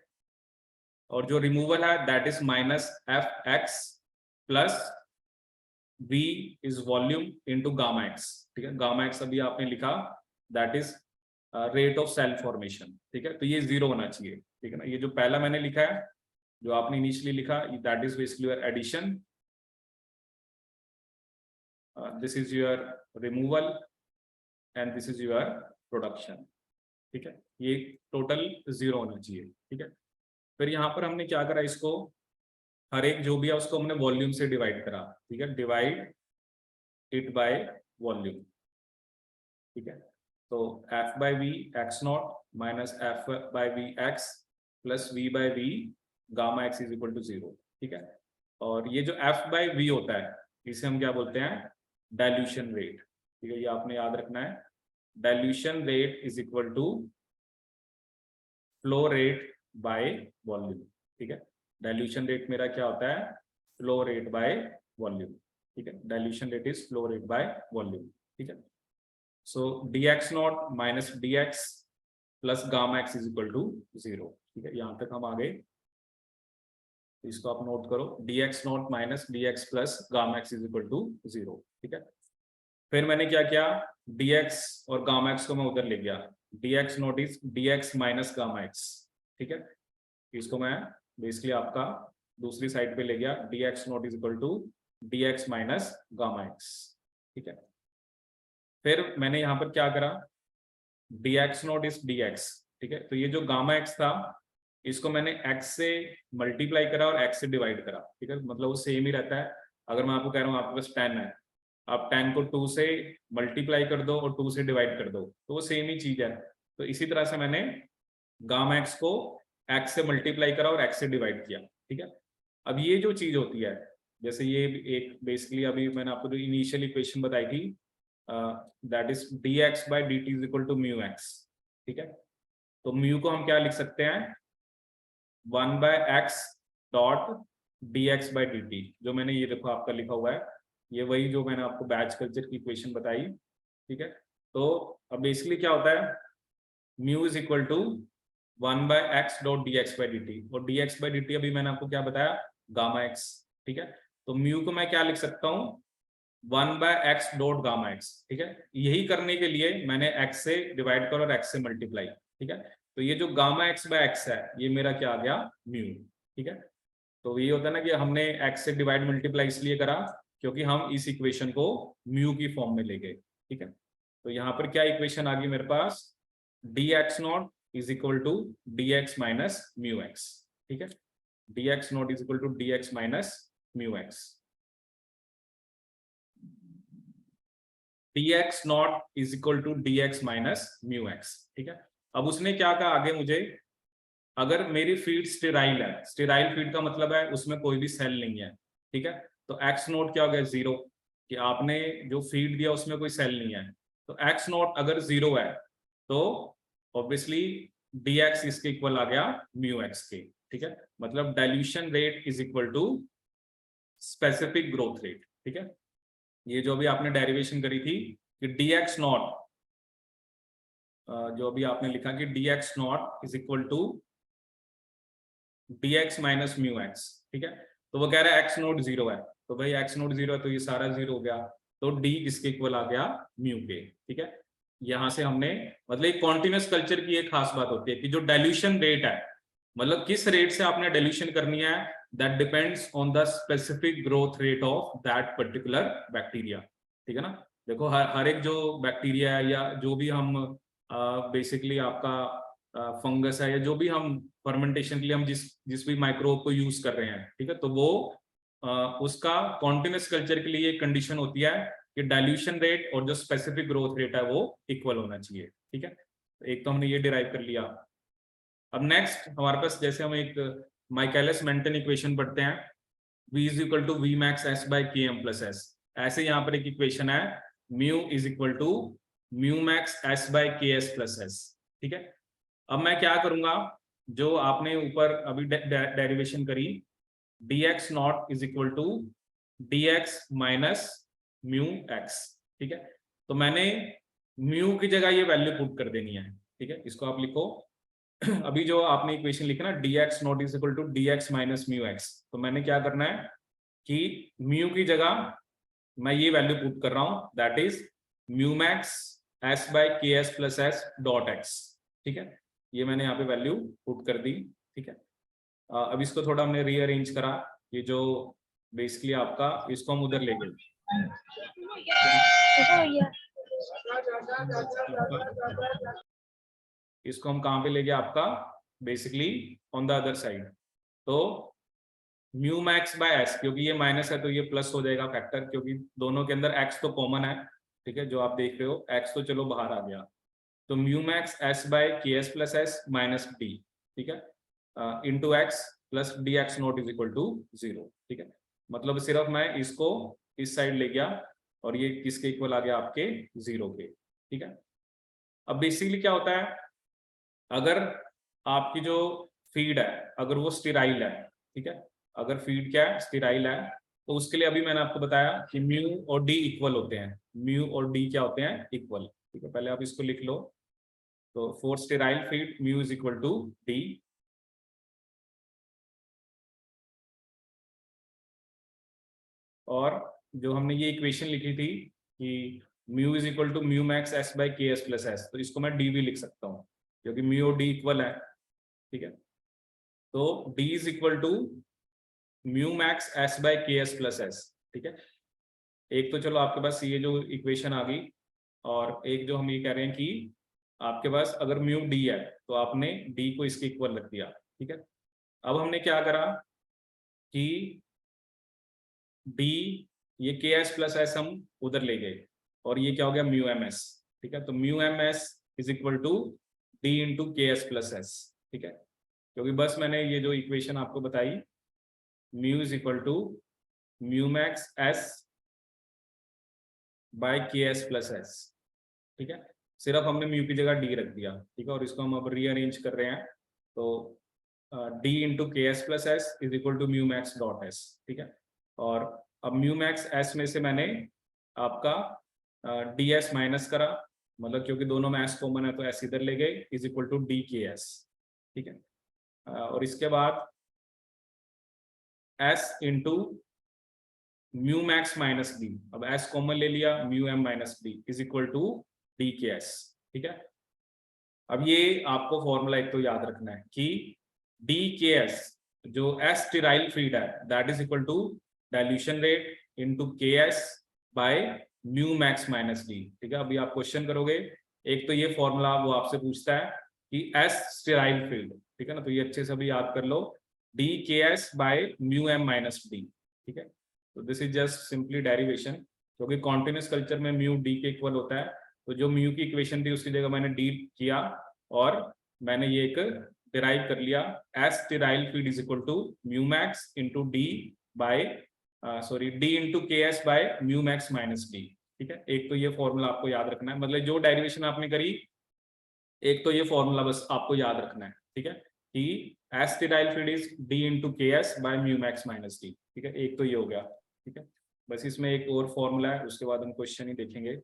और जो रिमूवल है that is minus F x plus V is volume into gamma x. ठीक है, गामा एक्स अभी आपने लिखा that is rate of cell formation. ठीक है, तो ये 0 होना चाहिए। ठीक है ना, ये जो पहला मैंने लिखा है जो आपने इनिशियली लिखा that is basically your addition, this is your removal and this is your production. ठीक है, ये टोटल 0 होना चाहिए। ठीक है, फिर यहाँ पर हमने क्या करा, इसको हर एक जो भी है उसको हमने वॉल्यूम से डिवाइड करा, ठीक है, डिवाइड इट बाय वॉल्यूम, ठीक है। तो F by V x naught minus F by V x plus V by V gamma x is equal to 0, ठीक है। और ये जो एफ बाई वी होता है इसे हम क्या बोलते हैं, डाइल्यूशन रेट, ठीक है, ये आपने याद रखना है। Dilution rate is equal to flow rate by volume, ठीक है। डाइल्यूशन रेट मेरा क्या होता है, फ्लो रेट बाय वॉल्यूम, ठीक है। Dilution rate is flow rate by volume, ठीक है। So dx naught minus dx plus gamma x is equal to 0, ठीक है। यहां तक हम आ गए, इसको आप नोट करो, dx naught minus dx plus gamma x is equal to 0, ठीक है। फिर मैंने क्या किया, dx और गामा एक्स को मैं उधर ले गया, dx not is dx minus gamma x, ठीक है। इसको मैं बेसिकली आपका दूसरी साइड पे ले गया, dx not is equal to dx minus gamma x, ठीक है। फिर मैंने यहाँ पर क्या करा, dx नॉट इज dx, ठीक है। तो ये जो गामा एक्स था इसको मैंने x से मल्टीप्लाई करा और x से डिवाइड करा, ठीक है, मतलब वो सेम ही रहता है। अगर मैं आपको कह रहा हूँ आपके पास 10 है, आप 10 को 2 से मल्टीप्लाई कर दो और 2 से डिवाइड कर दो तो वो सेम ही चीज है। तो इसी तरह से मैंने गामा एक्स को x से मल्टीप्लाई करा और x से डिवाइड किया, ठीक है। अब ये जो चीज होती है, जैसे ये एक बेसिकली अभी मैंने आपको जो इनिशियल इक्वेशन बताई थी, that is dx by dt is equal to mu x, ठीक है। तो म्यू को हम क्या लिख सकते हैं, 1 by x dot dx by dt, जो मैंने ये देखो आपका लिखा हुआ है, ये वही जो मैंने आपको बैच कल्चर की इक्वेशन बताई, ठीक है। तो अब बेसिकली क्या होता है, mu is equal to 1 by x dot dx by dt, और dx बाई dt अभी मैंने आपको क्या बताया, गामा एक्स, ठीक है। तो म्यू को मैं क्या लिख सकता हूँ, 1 by x dot gamma x, ठीक है। यही करने के लिए मैंने x से डिवाइड कर और x से मल्टीप्लाई, ठीक है। तो ये जो गामा एक्स बाय एक्स है ये मेरा क्या आ गया, म्यू, ठीक है। तो ये होता है ना कि हमने x से डिवाइड मल्टीप्लाई इसलिए करा क्योंकि हम इस इक्वेशन को म्यू की फॉर्म में ले गए, ठीक है। तो यहाँ पर क्या इक्वेशन आ गई मेरे पास, dx not is equal to dx minus mu x, ठीक है। dx not is equal to dx minus mu x, dx not is equal to dx minus mu x, ठीक है। अब उसने क्या कहा आगे मुझे, अगर मेरी फीड स्टेराइल है, स्टेराइल फीड का मतलब है उसमें कोई भी सेल नहीं है, ठीक है। तो x नॉट क्या हो गया, 0, कि आपने जो फीड दिया उसमें कोई सेल नहीं है। तो x नॉट अगर 0 है तो ऑब्वियसली dx इसके इक्वल आ गया म्यू एक्स के, ठीक है। मतलब dilution rate is equal to specific growth rate, ठीक है। ये जो भी आपने डेरिवेशन करी थी कि dx नॉट, जो अभी आपने लिखा कि dx not is equal to dx minus mu x, ठीक है। तो वो कह रहा है x नोट 0 है, तो भाई x नोट 0 है तो ये सारा 0 हो गया, तो d किसके इक्वल आ गया, म्यू के, ठीक है। यहां से हमने मतलब एक कॉन्टिन्यूस कल्चर की एक खास बात होती है कि जो डाइल्यूशन रेट है, मतलब किस रेट से आपने डाइल्यूशन करनी है, that depends on the specific growth rate of that particular bacteria, ठीक है ना। देखो हर एक जो बैक्टीरिया है या जो भी हम बेसिकली आपका फंगस है या जो भी हम फर्मेंटेशन के लिए हम जिस भी माइक्रोब को यूज कर रहे हैं, ठीक है, तो वो उसका कॉन्टिन्यूस कल्चर के लिए कंडीशन होती है कि डाइल्यूशन रेट और जो स्पेसिफिक ग्रोथ रेट है वो इक्वल होना चाहिए, ठीक है। एक तो हमने ये डिराइव कर लिया। अब नेक्स्ट हमारे पास जैसे हम एक माइकलिस मेंटन इक्वेशन पढ़ते हैं, v is equal to V max S by K M plus S, ऐसे यहाँ पर एक इक्वेशन है mu is equal to mu max S by K S plus S, ठीक है। अब मैं क्या करूंगा, जो आपने ऊपर अभी डेरिवेशन करी, dx not is equal to dx minus mu x, ठीक है। तो मैंने म्यू की जगह ये वैल्यू पुट कर देनी है, ठीक है। इसको आप लिखो अभी जो आपने इक्वेशन लिखा ना dx not is equal to dx minus mu x, तो मैंने क्या करना है कि म्यू की जगह मैं ये वैल्यू पुट कर रहा हूं, that is mu max S by K S plus S dot X, ठीक है। ये मैंने यहाँ पे वैल्यू पुट कर दी, ठीक है। अब इसको थोड़ा हमने रीअरेंज करा, ये जो बेसिकली आपका इसको हम उधर ले गए, इसको हम कहाँ पे ले गए आपका basically on the other side. तो म्यू मैक्स बाय एस, क्योंकि ये माइनस है तो ये प्लस हो जाएगा फैक्टर, क्योंकि दोनों के अंदर एक्स तो कॉमन है, ठीक है, जो आप देख रहे हो एक्स तो चलो बाहर आ गया, तो mu max S by K S plus S minus D, ठीक है, into x plus D x not is equal to 0, ठीक है। मतलब सिर्फ मैं इसको इस साइड ले गया और ये किसके इक्वल आ गया, आपके 0 के, ठीक है। अब बेसिकली क्या होता है, अगर आपकी जो फीड है अगर वो स्टेराइल है, ठीक है, अगर फीड क्या है, स्टेराइल है, तो उसके लिए अभी मैंने आपको बताया कि म्यू और डी इक्वल होते हैं, म्यू और डी क्या होते हैं, इक्वल, ठीक है। पहले आप इसको लिख लो, तो for sterile feed mu is equal to D, और जो हमने ये इक्वेशन लिखी थी कि mu is equal to mu max S by K S plus S, तो इसको मैं डी भी लिख सकता हूँ क्योंकि म्यू और डी इक्वल है, ठीक है। तो D is equal to mu max S by K S plus S, ठीक है। एक तो चलो आपके पास ये जो इक्वेशन आ गई, और एक जो हम ये कह रहे हैं कि आपके पास अगर म्यू डी है तो आपने डी को इसके इक्वल रख दिया, ठीक है। अब हमने क्या करा कि डी, ये के एस प्लस एस हम उधर ले गए और ये क्या हो गया, म्यू एम एस, ठीक है। तो mu M S is equal to D into K S plus S, ठीक है, क्योंकि बस मैंने ये जो इक्वेशन आपको बताई, mu is equal to mu max S by K S plus S, ठीक है। सिर्फ हमने म्यू की जगह डी रख दिया, ठीक है, और इसको हम अब रीअरेंज कर रहे हैं, तो D into K S plus S is equal to mu max dot S, ठीक है। और अब म्यू मैक्स एस में से मैंने आपका डी एस माइनस करा, मतलब क्योंकि दोनों में एस कॉमन है तो एस इधर ले गए, is equal to D K S, ठीक है। और इसके बाद S into mu max minus D, अब एस कॉमन ले लिया, mu M minus D is equal to D K S, ठीक है। अब ये आपको फॉर्मूला एक तो याद रखना है कि डी के एस जो एस स्टेराइल फीड है that is equal to dilution rate into K S by mu max minus D, ठीक है। अभी आप क्वेश्चन करोगे, एक तो ये फॉर्मूला वो आपसे पूछता है कि एस स्टेराइल फील्ड, ठीक है ना, तो ये अच्छे से अभी याद कर लो, D K S by mu M minus D, ठीक है। तो this is just simply derivation, क्योंकि कॉन्टिन्यूस कल्चर में म्यू डी के इक्वल होता है, तो जो म्यू की इक्वेशन थी उसकी जगह मैंने डी किया और मैंने ये एक डिराइव कर लिया, S sterile feed is equal to mu max into D by sorry D into K S by mu max minus D, ठीक है। एक तो ये फॉर्मूला आपको याद रखना है, मतलब जो डेरिवेशन आपने करी एक तो ये फॉर्मूला बस आपको याद रखना है, ठीक है, कि S sterile feed is D into K S by mu max minus D, ठीक है। एक तो ये हो गया, ठीक है। बस इसमें एक और फॉर्मूला है, उसके बाद हम क्वेश्चन ही देखेंगे,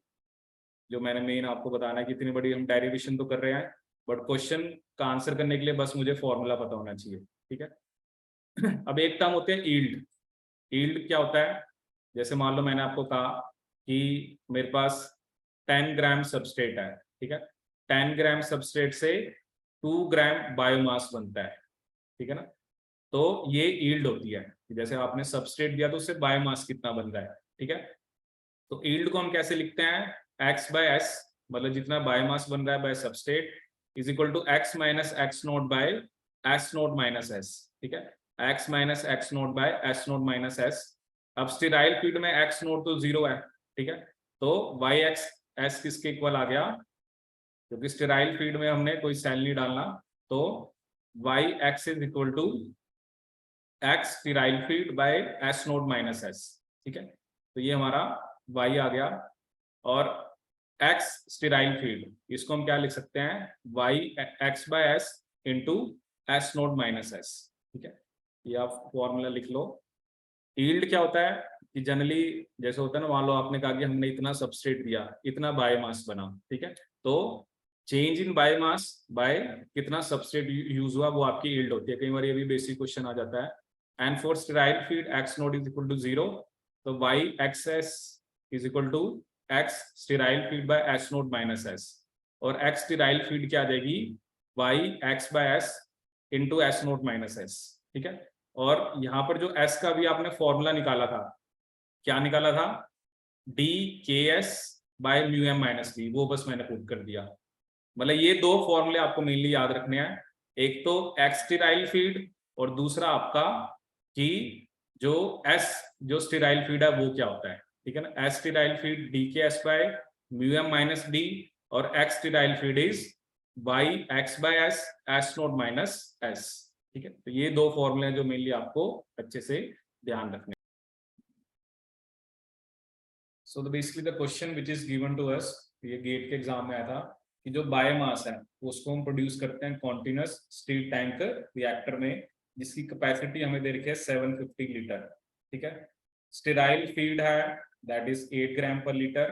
जो मैंने मेन आपको बताना है कि इतनी बड़ी हम डेरिवेशन तो कर रहे हैं बट क्वेश्चन का आंसर करने के लिए बस मुझे फॉर्मूला पता होना चाहिए, ठीक है। अब एक टर्म होते हैं ईल्ड, ईल्ड क्या होता है, जैसे मान लो मैंने आपको कहा कि मेरे पास 10 ग्राम सबस्ट्रेट है, ठीक है, 10 ग्राम सबस्ट्रेट से 2 ग्राम बायोमास बनता है, ठीक है ना, तो ये ईल्ड होती है, जैसे आपने सबस्ट्रेट दिया तो उससे बायोमास कितना बन रहा है, ठीक है। तो ईल्ड को हम कैसे लिखते हैं, एक्स बाय एस, मतलब जितना बायोमास बन रहा है by substrate is equal to x minus x not by S note minus S, ठीक है, x minus x not by S note minus S. अब स्टेराइल फीड में एक्स नोट तो 0 है, ठीक है, तो वाई एक्स एस किसके इक्वल आ गया, क्योंकि स्टेराइल फीड में हमने कोई सेल नहीं डालना, तो Y X is equal to x sterile feed by S note minus S, ठीक है। तो ये हमारा y आ गया, और x स्टेराइल फील्ड इसको हम क्या लिख सकते हैं, y x bye S into S note minus S, ठीक है। ये आप फॉर्मूला लिख लो। यील्ड क्या होता है कि जनरली जैसे होता है ना, मान लो आपने कहा कि हमने इतना सबस्ट्रेट दिया, इतना बायोमास बना, ठीक है, तो चेंज इन बायोमास बाय कितना सबस्ट्रेट यूज हुआ वो आपकी यील्ड होती है। कई बार ये भी बेसिक क्वेश्चन आ जाता है, and for sterile feed x not is equal to 0, तो Y X S is equal to x sterile feed by S note minus S, और एक्स स्टेराइल फीड क्या आ जाएगी, Y X by S into S note minus S, ठीक है। और यहाँ पर जो एस का भी आपने फॉर्मूला निकाला था, क्या निकाला था, D K S by mu M minus D, वो बस मैंने पुट कर दिया। मतलब ये दो फॉर्मूले आपको मेनली याद रखने हैं, एक तो एक्स स्टेराइल फीड और दूसरा आपका कि जो एस जो स्टेराइल फीड है वो क्या होता है, ठीक है ना। S sterile feed D K S by mu M minus D, और x sterile feed is by X by S, S naught minus S, ठीक है। तो ये दो फॉर्मूले हैं जो मेनली आपको अच्छे से ध्यान रखने। So basically the question which is given to us, ये गेट के एग्जाम में आया था कि जो बायोमास है उसको हम प्रोड्यूस करते हैं कॉन्टिन्यूस स्टील टैंक रिएक्टर में, जिसकी कैपेसिटी हमें दे रखी है 750 लीटर, ठीक है। स्टेराइल फीड है that is 8 gram per litre,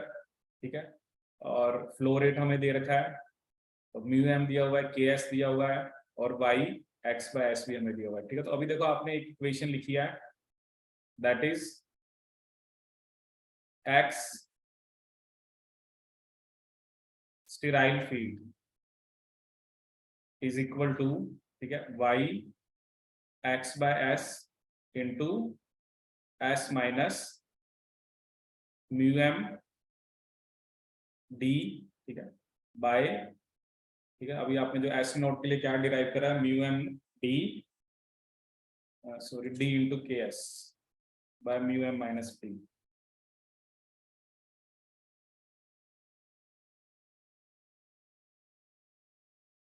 ठीक है। और फ्लो रेट हमें दे रखा है, तो म्यू एम दिया हुआ है, के एस दिया हुआ है, और वाई एक्स बाय एस भी हमें दिया हुआ है, ठीक है। तो अभी देखो आपने एक इक्वेशन लिखी है that is x sterile feed is equal to, ठीक है, Y X by S into S minus mu M D, ठीक है, बाय, ठीक है। अभी आपने जो एस नोट के लिए क्या डिराइव करा है, mu M D sorry D into K S by mu M minus D,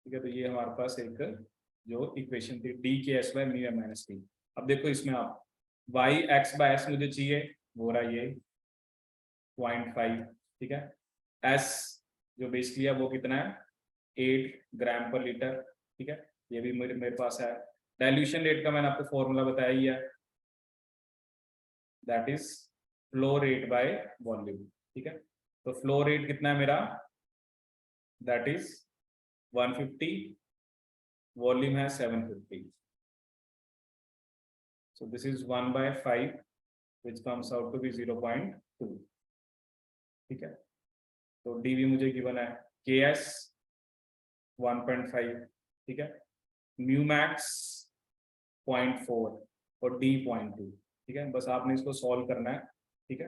ठीक है। तो ये हमारे पास एक जो इक्वेशन थी D K S by mu M minus D. अब देखो इसमें आप वाई एक्स बाय एस मुझे चाहिए, वो रहा ये 0.5, ठीक है। एस जो बेसिकली है वो कितना है 8 ग्राम पर लीटर, ठीक है, ये भी मेरे पास है। डाइल्यूशन रेट का मैंने आपको फॉर्मूला बताया ही है, that is flow rate by volume, ठीक है। तो फ्लो रेट कितना है मेरा, दैट इज 150, वॉल्यूम है 750, so this is 1/5 which comes out to be 0.2, ठीक है। तो dv मुझे गिवन है ks 1.5, ठीक है, म्यू मैक्स 0.4 और d 0.2, ठीक है। बस आपने इसको सॉल्व करना है, ठीक है।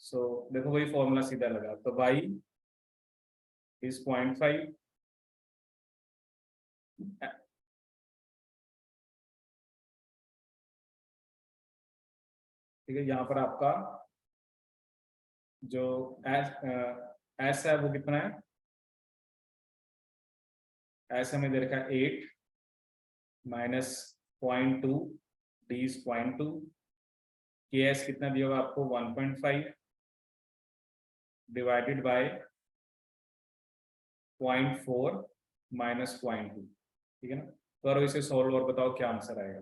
सो देखो वही फॉर्मूला सीधा लगा, तो y is 0.5, ठीक है। यहाँ पर आपका जो एस है वो कितना है, एस हमें दे रखा है 8 माइनस 0.2, डी इज 0.2, के एस कितना दिया होगा आपको 1.5 डिवाइडेड बाय 0.4 माइनस 0.2, ठीक है ना। तो और इसे सॉल्व और बताओ क्या आंसर आएगा।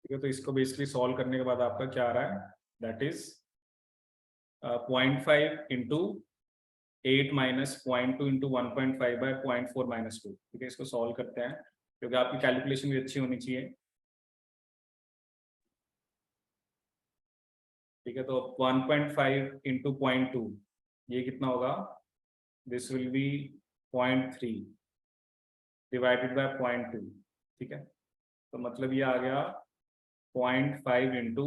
ठीक है, तो इसको बेसिकली सॉल्व करने के बाद आपका क्या आ रहा है, that is 0.5 into 8 minus 0.2 into 1.5 by 0.4 minus 2, ठीक है। इसको सॉल्व करते हैं क्योंकि आपकी कैलकुलेशन भी अच्छी होनी चाहिए, ठीक है। तो 1.5 इंटू 0.2 ये कितना होगा, this will be 0.3 divided by 0.2, ठीक है। तो मतलब ये आ गया 0.5 इंटू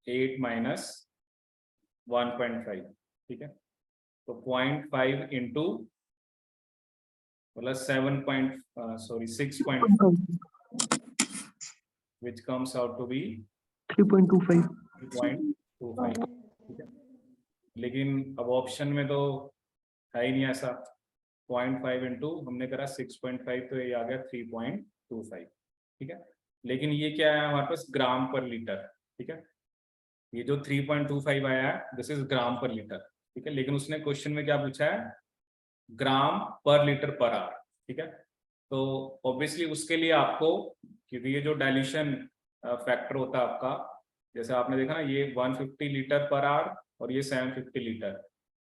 8 माइनस 1.5, ठीक है। तो 0.5 इंटू मतलब 6.5 which comes out to be 3.25, 3.25, ठीक है। लेकिन अब ऑप्शन में तो है ही नहीं ऐसा, 0.5 इंटू हमने करा 6.5, तो ये आ गया 3.25, ठीक है। लेकिन ये क्या है हमारे पास ग्राम पर लीटर, ठीक है। ये जो 3.25 आया है this is gram per litre, ठीक है। लेकिन उसने क्वेश्चन में क्या पूछा है, ग्राम पर लीटर पर आवर, ठीक है। तो ऑब्वियसली उसके लिए आपको, क्योंकि ये जो डाइल्यूशन फैक्टर होता है आपका, जैसे आपने देखा ना ये 150 लीटर पर आवर और ये 750 लीटर,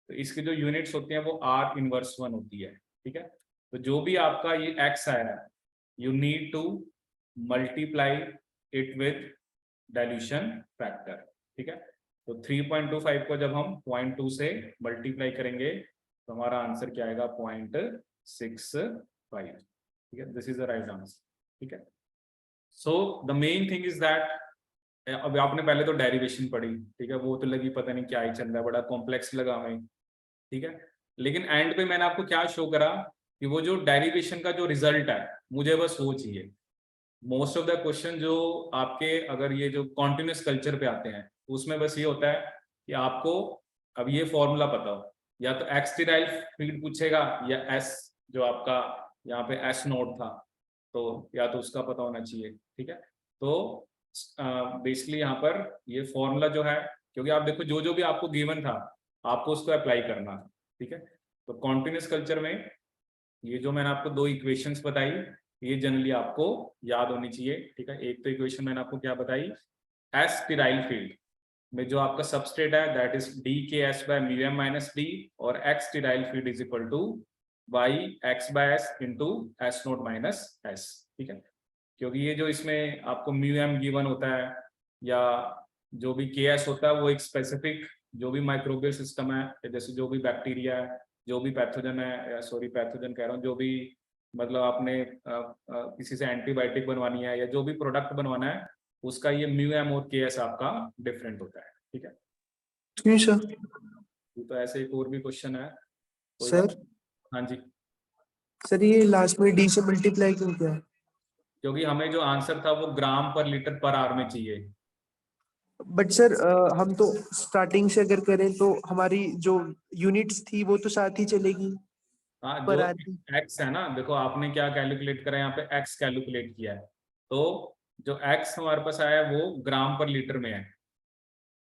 तो इसकी जो यूनिट्स होती हैं वो R इनवर्स 1 होती है, ठीक है। तो जो भी आपका ये x आया है you need to multiply it with dilution factor, ठीक है। तो 3.25 को जब हम 0.2 से मल्टीप्लाई करेंगे तो हमारा आंसर क्या आएगा 0.65, ठीक है। This is the right answer, ठीक है। So the main thing is that, अब आपने पहले तो डेरिवेशन पढ़ी, ठीक है, वो तो लगी पता नहीं क्या ही चल रहा है, बड़ा कॉम्प्लेक्स लगा हमें, ठीक है। लेकिन एंड पे मैंने आपको क्या शो करा कि वो जो डेरिवेशन का जो रिजल्ट है मुझे बस वो चाहिए। मोस्ट ऑफ द क्वेश्चन जो आपके अगर ये जो कॉन्टिन्यूस कल्चर पे आते हैं उसमें बस ये होता है कि आपको अब ये फॉर्मूला पता हो, या तो एक्स डिराइव्ड फील्ड पूछेगा या एस जो आपका यहाँ पे एस नोट था, तो या तो उसका पता होना चाहिए। ठीक है, तो बेसिकली यहाँ पर ये फॉर्मूला जो है, क्योंकि आप देखो जो जो भी आपको गिवन था आपको उसको अप्लाई करना है। ठीक है, तो कॉन्टिन्यूस कल्चर में ये जो मैंने आपको दो इक्वेशंस बताई ये जनरली आपको याद होनी चाहिए। ठीक है, एक तो इक्वेशन मैंने आपको क्या बताई, एस स्टीराइल फील्ड में जो आपका सबस्ट्रेट है that is D K S by mu M minus D, और X sterile field is equal to Y X by S into S note minus S. ठीक है, क्योंकि ये जो इसमें आपको म्यू एम गिवन होता है या जो भी के एस होता है वो एक स्पेसिफिक जो भी माइक्रोबियल सिस्टम है, जैसे जो भी बैक्टीरिया है, जो भी पैथोजन है, सॉरी पैथोजन कह रहा हूँ, जो भी मतलब आपने किसी से एंटीबायोटिक बनवानी है या जो भी प्रोडक्ट बनवाना है उसका ये म्यू एम और के एस आपका डिफरेंट होता है। ठीक है, जी सर। तो ऐसे एक और भी क्वेश्चन है कोई सर बात? हाँ जी, सर ये लास्ट में डी से मल्टीप्लाई क्यों किया? क्योंकि हमें जो आंसर था वो ग्राम पर लीटर पर आवर में चाहिए। बट सर हम तो स्टार्टिंग से अगर करें तो हमारी जो यूनिट्स थी वो तो साथ ही चलेगी हाँ, पर जो आवर की। एक्स है ना, देखो आपने क्या कैलकुलेट करा है यहाँ पे, एक्स कैलकुलेट किया है, तो जो एक्स हमारे पास आया है वो ग्राम पर लीटर में है।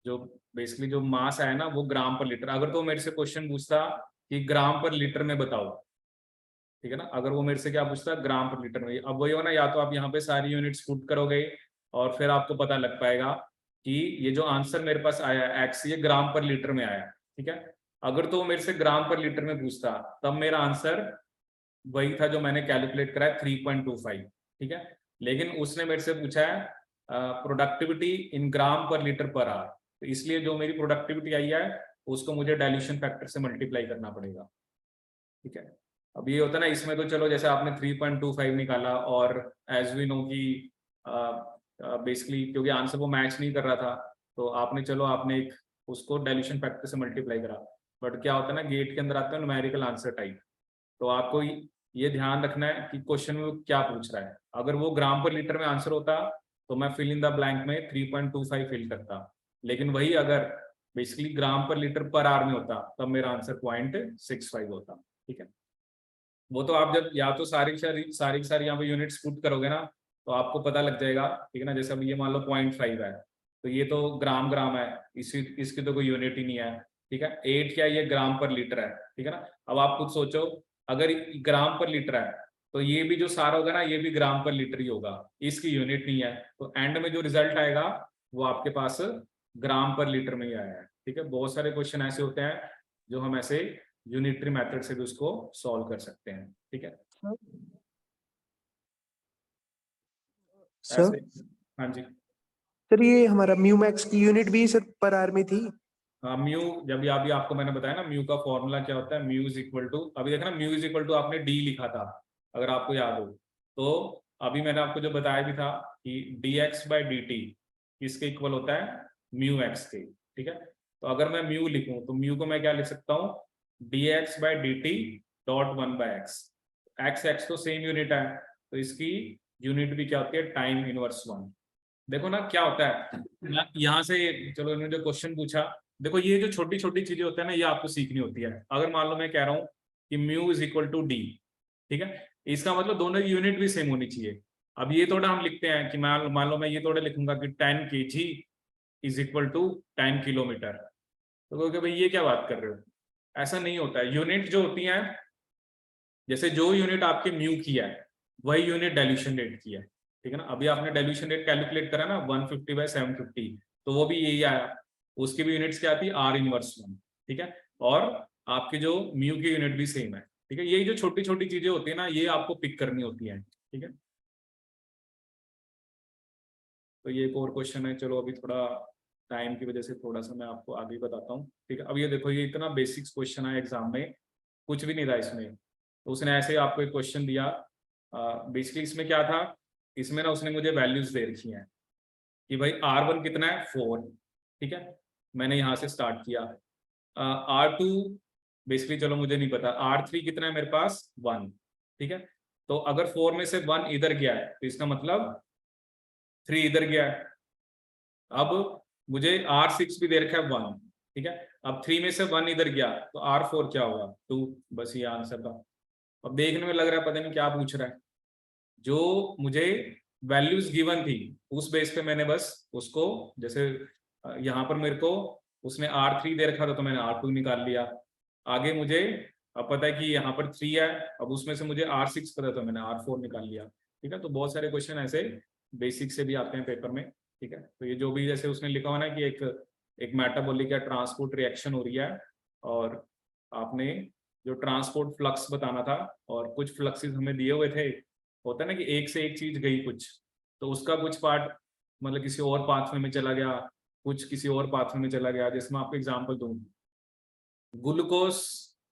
जो बेसिकली जो मास आया ना वो ग्राम पर लीटर, अगर तो मेरे से क्वेश्चन पूछता कि ग्राम पर लीटर में बताओ, ठीक है ना, अगर वो मेरे से क्या पूछता ग्राम पर लीटर में, अब वही हो ना, या तो आप यहाँ पे सारी यूनिट्स पुट करोगे और फिर आपको पता लग पाएगा कि ये जो आंसर मेरे पास आया है एक्स ये ग्राम पर लीटर में आया। ठीक है, अगर तो वो मेरे से ग्राम पर लीटर में पूछता तब मेरा आंसर वही था जो मैंने कैलकुलेट करा है 3.25। ठीक है, लेकिन उसने मेरे से पूछा है productivity in gram per litre per hour, तो इसलिए जो मेरी प्रोडक्टिविटी आई है उसको मुझे डाइल्यूशन फैक्टर से मल्टीप्लाई करना पड़ेगा। ठीक है, अब ये होता है ना इसमें, तो चलो जैसे आपने 3.25 निकाला और एज वी नो की बेसिकली क्योंकि आंसर वो मैच नहीं कर रहा था तो आपने चलो आपने एक उसको डाइल्यूशन फैक्टर से मल्टीप्लाई करा, बट क्या होता है ना गेट के अंदर आता है न्यूमेरिकल आंसर टाइप, तो आपको ये ध्यान रखना है कि क्वेश्चन में वो क्या पूछ रहा है। अगर वो ग्राम पर लीटर में आंसर होता तो मैं फिल इन द ब्लैंक में 3.25 फिल करता, लेकिन वही अगर बेसिकली ग्राम पर लीटर पर आवर में होता तब मेरा आंसर 0.65 होता। ठीक है, वो तो आप जब या तो सारी यहाँ पे यूनिट्स पुट करोगे ना तो आपको पता लग जाएगा। ठीक है ना, जैसे अब ये मान लो 0.5 है तो ये तो ग्राम ग्राम है, इसकी तो कोई यूनिट ही नहीं है। ठीक है, 8 क्या ये ग्राम पर लीटर है। ठीक है ना, अब आप खुद सोचो अगर ग्राम पर लीटर है तो ये भी जो सारा होगा ना ये भी ग्राम पर लीटर ही होगा, इसकी यूनिट नहीं है, तो एंड में जो रिजल्ट आएगा वो आपके पास ग्राम पर लीटर में ही आया है। ठीक है, बहुत सारे क्वेश्चन ऐसे होते हैं जो हम ऐसे यूनिटरी मेथड से भी उसको सॉल्व कर सकते हैं। ठीक है, ऐसे। सर हाँ जी, सर ये हमारा म्यू मैक्स की यूनिट भी सर पर आवर में थी। हाँ म्यू, जब अभी आपको मैंने बताया ना म्यू का फॉर्मूला क्या होता है, म्यू इज इक्वल टू, अभी देखना म्यू इज इक्वल टू आपने डी लिखा था अगर आपको याद हो, तो अभी मैंने आपको जो बताया भी था कि D x by D T किसके इक्वल होता है, म्यू एक्स के। ठीक है, तो अगर मैं म्यू लिखूं तो म्यू को मैं क्या लिख सकता हूँ, D x by D T dot 1/x, x x तो सेम यूनिट है तो इसकी यूनिट भी क्या होती है, टाइम इनवर्स 1। देखो ना क्या होता है यहाँ से, चलो इन्होंने जो क्वेश्चन पूछा, देखो ये जो छोटी छोटी चीजें होती है ना ये आपको सीखनी होती है। अगर मान लो मैं कह रहा हूँ कि mu is equal to D, ठीक है, इसका मतलब दोनों की यूनिट भी सेम होनी चाहिए। अब ये थोड़ा हम लिखते हैं कि मान लो मैं ये थोड़ा लिखूंगा कि 10 kg is equal to 10 kilometre, तो कहोगे भाई ये क्या बात कर रहे हो, ऐसा नहीं होता है। यूनिट जो होती है, जैसे जो यूनिट आपके म्यू की है वही यूनिट डाइल्यूशन रेट की है। ठीक है ना, अभी आपने डाइल्यूशन रेट कैलकुलेट करा ना 150/750, तो वो भी यही आया, उसकी भी यूनिट्स क्या आती है, आर इनवर्स 1। ठीक है, और आपके जो म्यू की यूनिट भी सेम है। ठीक है, यही जो छोटी छोटी चीजें होती है ना ये आपको पिक करनी होती है। ठीक है, तो ये एक और क्वेश्चन है, चलो अभी थोड़ा टाइम की वजह से थोड़ा सा मैं आपको आगे बताता हूँ। ठीक है, अब ये देखो ये इतना बेसिक्स क्वेश्चन है एग्जाम में, कुछ भी नहीं था इसमें, तो उसने ऐसे ही आपको एक क्वेश्चन दिया। बेसिकली इसमें क्या था, इसमें ना उसने मुझे वैल्यूज दे रखी हैं कि भाई R1 कितना है 4। ठीक है, मैंने यहाँ से स्टार्ट किया, R2 बेसिकली चलो मुझे नहीं पता, R3 कितना है मेरे पास 1, ठीक है। तो अगर 4 में से 1 इधर गया है तो इसका मतलब 3 इधर गया है। अब मुझे R6 भी दे रखा है 1, ठीक है। अब 3 में से 1 इधर गया तो R4 क्या होगा 2, बस ये आंसर था। अब देखने में लग रहा है पता नहीं क्या पूछ रहा है, जो मुझे वैल्यूज गिवन थी उस बेस पे मैंने बस उसको, जैसे यहाँ पर मेरे को उसने R3 दे रखा था तो मैंने R2 निकाल लिया। आगे मुझे अब पता है कि यहाँ पर 3 है, अब उसमें से मुझे R6 पता था, मैंने R4 निकाल लिया, ठीक है। तो बहुत सारे क्वेश्चन ऐसे बेसिक से भी आते हैं पेपर में, ठीक है। तो ये जो भी जैसे उसने लिखा हुआ ना कि एक मेटाबॉलिक या ट्रांसपोर्ट रिएक्शन हो रही है, और आपने जो ट्रांसपोर्ट फ्लक्स बताना था, और कुछ फ्लक्सेस हमें दिए हुए थे, होता है ना कि एक से एक चीज गई कुछ, तो उसका कुछ पार्ट मतलब किसी और पाथवे में चला गया, कुछ किसी और पाथवे में चला गया। जैसे मैं आपको एग्जांपल दूं, ग्लूकोज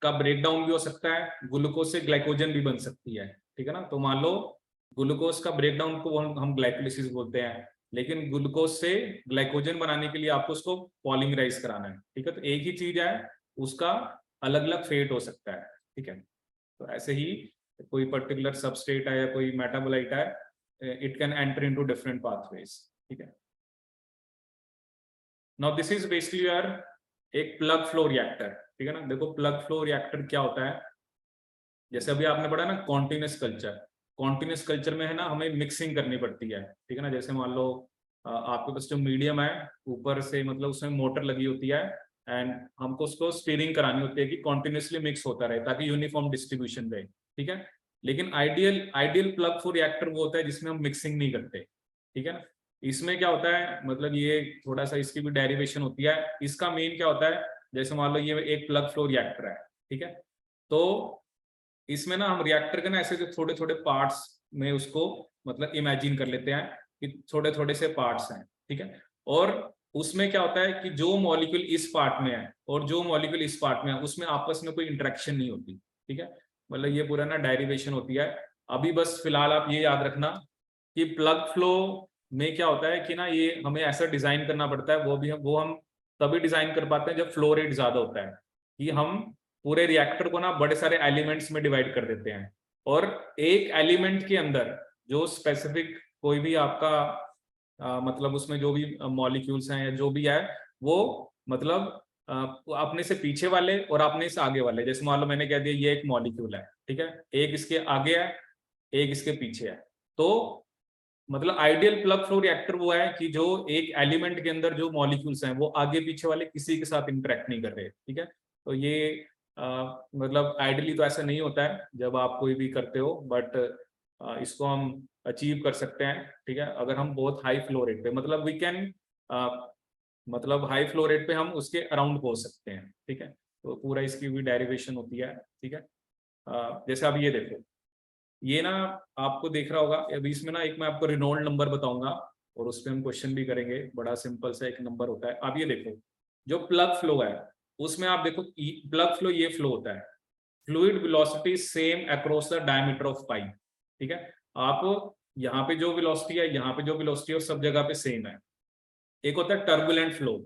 का ब्रेकडाउन भी हो सकता है, ग्लूकोज से ग्लाइकोजन भी बन सकती है, ठीक है ना। तो मान लो ग्लूकोज का ब्रेकडाउन को हम ग्लाइकोलिसिस बोलते हैं, लेकिन ग्लूकोज से ग्लाइकोजन बनाने के लिए आपको उसको पॉलीमराइज कराना है, ठीक है। तो एक ही चीज है, उसका अलग अलग फेट हो सकता है, ठीक है। तो ऐसे ही कोई पर्टिकुलर सबस्ट्रेट है या कोई मेटाबोलाइट है, it can enter into different pathways, ठीक है। Now this is basically your एक प्लग फ्लो रिएक्टर, ठीक है ना। देखो प्लग फ्लो रिएक्टर क्या होता है, जैसे अभी आपने पढ़ा ना कॉन्टिन्यूस कल्चर, कॉन्टिन्यूस कल्चर में है ना हमें मिक्सिंग करनी पड़ती है, ठीक है ना। जैसे मान लो आपके पास जो मीडियम है, ऊपर से मतलब उसमें मोटर लगी होती है, एंड हमको उसको स्टीयरिंग करानी होती है कि कॉन्टिन्यूसली मिक्स होता रहे ताकि यूनिफॉर्म डिस्ट्रीब्यूशन रहे, ठीक है। लेकिन ideal ideal plug flow reactor वो होता है जिसमें हम मिक्सिंग नहीं करते, ठीक है ना। इसमें क्या होता है, मतलब ये थोड़ा सा इसकी भी डेरिवेशन होती है। इसका मेन क्या होता है, जैसे मान लो ये एक प्लग फ्लो रिएक्टर है, ठीक है। तो इसमें ना हम रिएक्टर के ना ऐसे जो छोटे छोटे पार्ट्स में उसको मतलब इमेजिन कर लेते हैं कि छोटे छोटे से पार्ट्स हैं, ठीक है। और उसमें क्या होता है कि जो मॉलिक्यूल इस पार्ट में है और जो मॉलिक्यूल इस पार्ट में है उसमें आपस में कोई इंटरेक्शन नहीं होती, ठीक है। मतलब ये पूरा ना डेरिवेशन होती है। अभी बस फिलहाल आप ये याद रखना कि प्लग फ्लो में क्या होता है कि ना ये हमें ऐसा डिजाइन करना पड़ता है, वो हम तभी डिजाइन कर पाते हैं जब फ्लो रेट ज्यादा होता है, कि हम पूरे रिएक्टर को ना बड़े सारे एलिमेंट्स में डिवाइड कर देते हैं, और एक एलिमेंट के अंदर जो स्पेसिफिक कोई भी आपका मतलब उसमें जो भी मॉलिक्यूल्स हैं या जो भी है वो मतलब अपने से पीछे वाले और अपने से आगे वाले, जैसे मान लो मैंने कह दिया ये एक मॉलिक्यूल है, ठीक है, एक इसके आगे है एक इसके पीछे है। तो मतलब आइडियल प्लग फ्लो रिएक्टर वो है कि जो एक एलिमेंट के अंदर जो मॉलिक्यूल्स हैं वो आगे पीछे वाले किसी के साथ इंटरेक्ट नहीं कर रहे, ठीक है। तो ये मतलब आइडियली तो ऐसा नहीं होता है जब आप कोई भी करते हो, बट इसको हम अचीव कर सकते हैं, ठीक है, अगर हम बहुत हाई फ्लो रेट पे मतलब वी कैन मतलब हाई फ्लो रेट पे हम उसके अराउंड पहुंच सकते हैं, ठीक है। तो पूरा इसकी भी डेरिवेशन होती है, ठीक है। जैसे अब ये देखो, ये ना आपको देख रहा होगा अभी इसमें ना, एक मैं आपको रिनोल्ड नंबर बताऊंगा और उस पर हम क्वेश्चन भी करेंगे। बड़ा सिंपल सा एक नंबर होता है। आप ये देखो जो प्लग फ्लो है उसमें आप देखो प्लग फ्लो ये फ्लो होता है, fluid velocity same across the diameter of pipe, ठीक है। आप यहाँ पे जो वेलोसिटी है यहाँ पे जो वेलोसिटी है सब जगह पे सेम है। एक होता है टर्बुलेंट फ्लो।